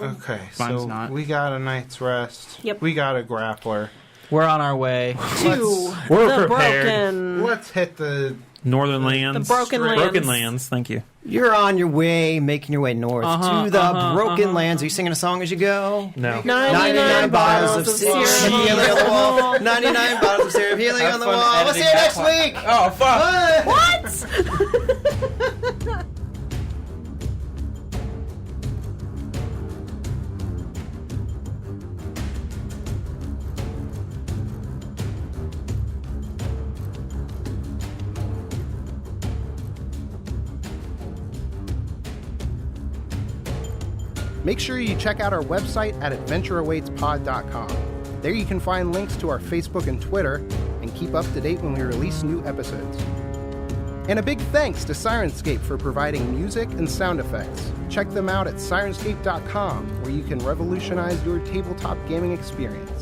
Okay, Mine's so not. we got a night's rest. Yep. We got a grappler. We're on our way. To We're the prepared. broken. Let's hit the... Northern lands. The broken lands. Broken lands, thank you. You're on your way, making your way north to the broken lands. Are you singing a song as you go? No. 99 bottles of syrup syrup. healing on the wall. 99 bottles of syrup healing Have on the fun wall. We'll see you next editing week. Oh fuck! What? Make sure you check out our website at adventureawaitspod.com. There you can find links to our Facebook and Twitter and keep up to date when we release new episodes. And a big thanks to Sirenscape for providing music and sound effects. Check them out at sirenscape.com, where you can revolutionize your tabletop gaming experience.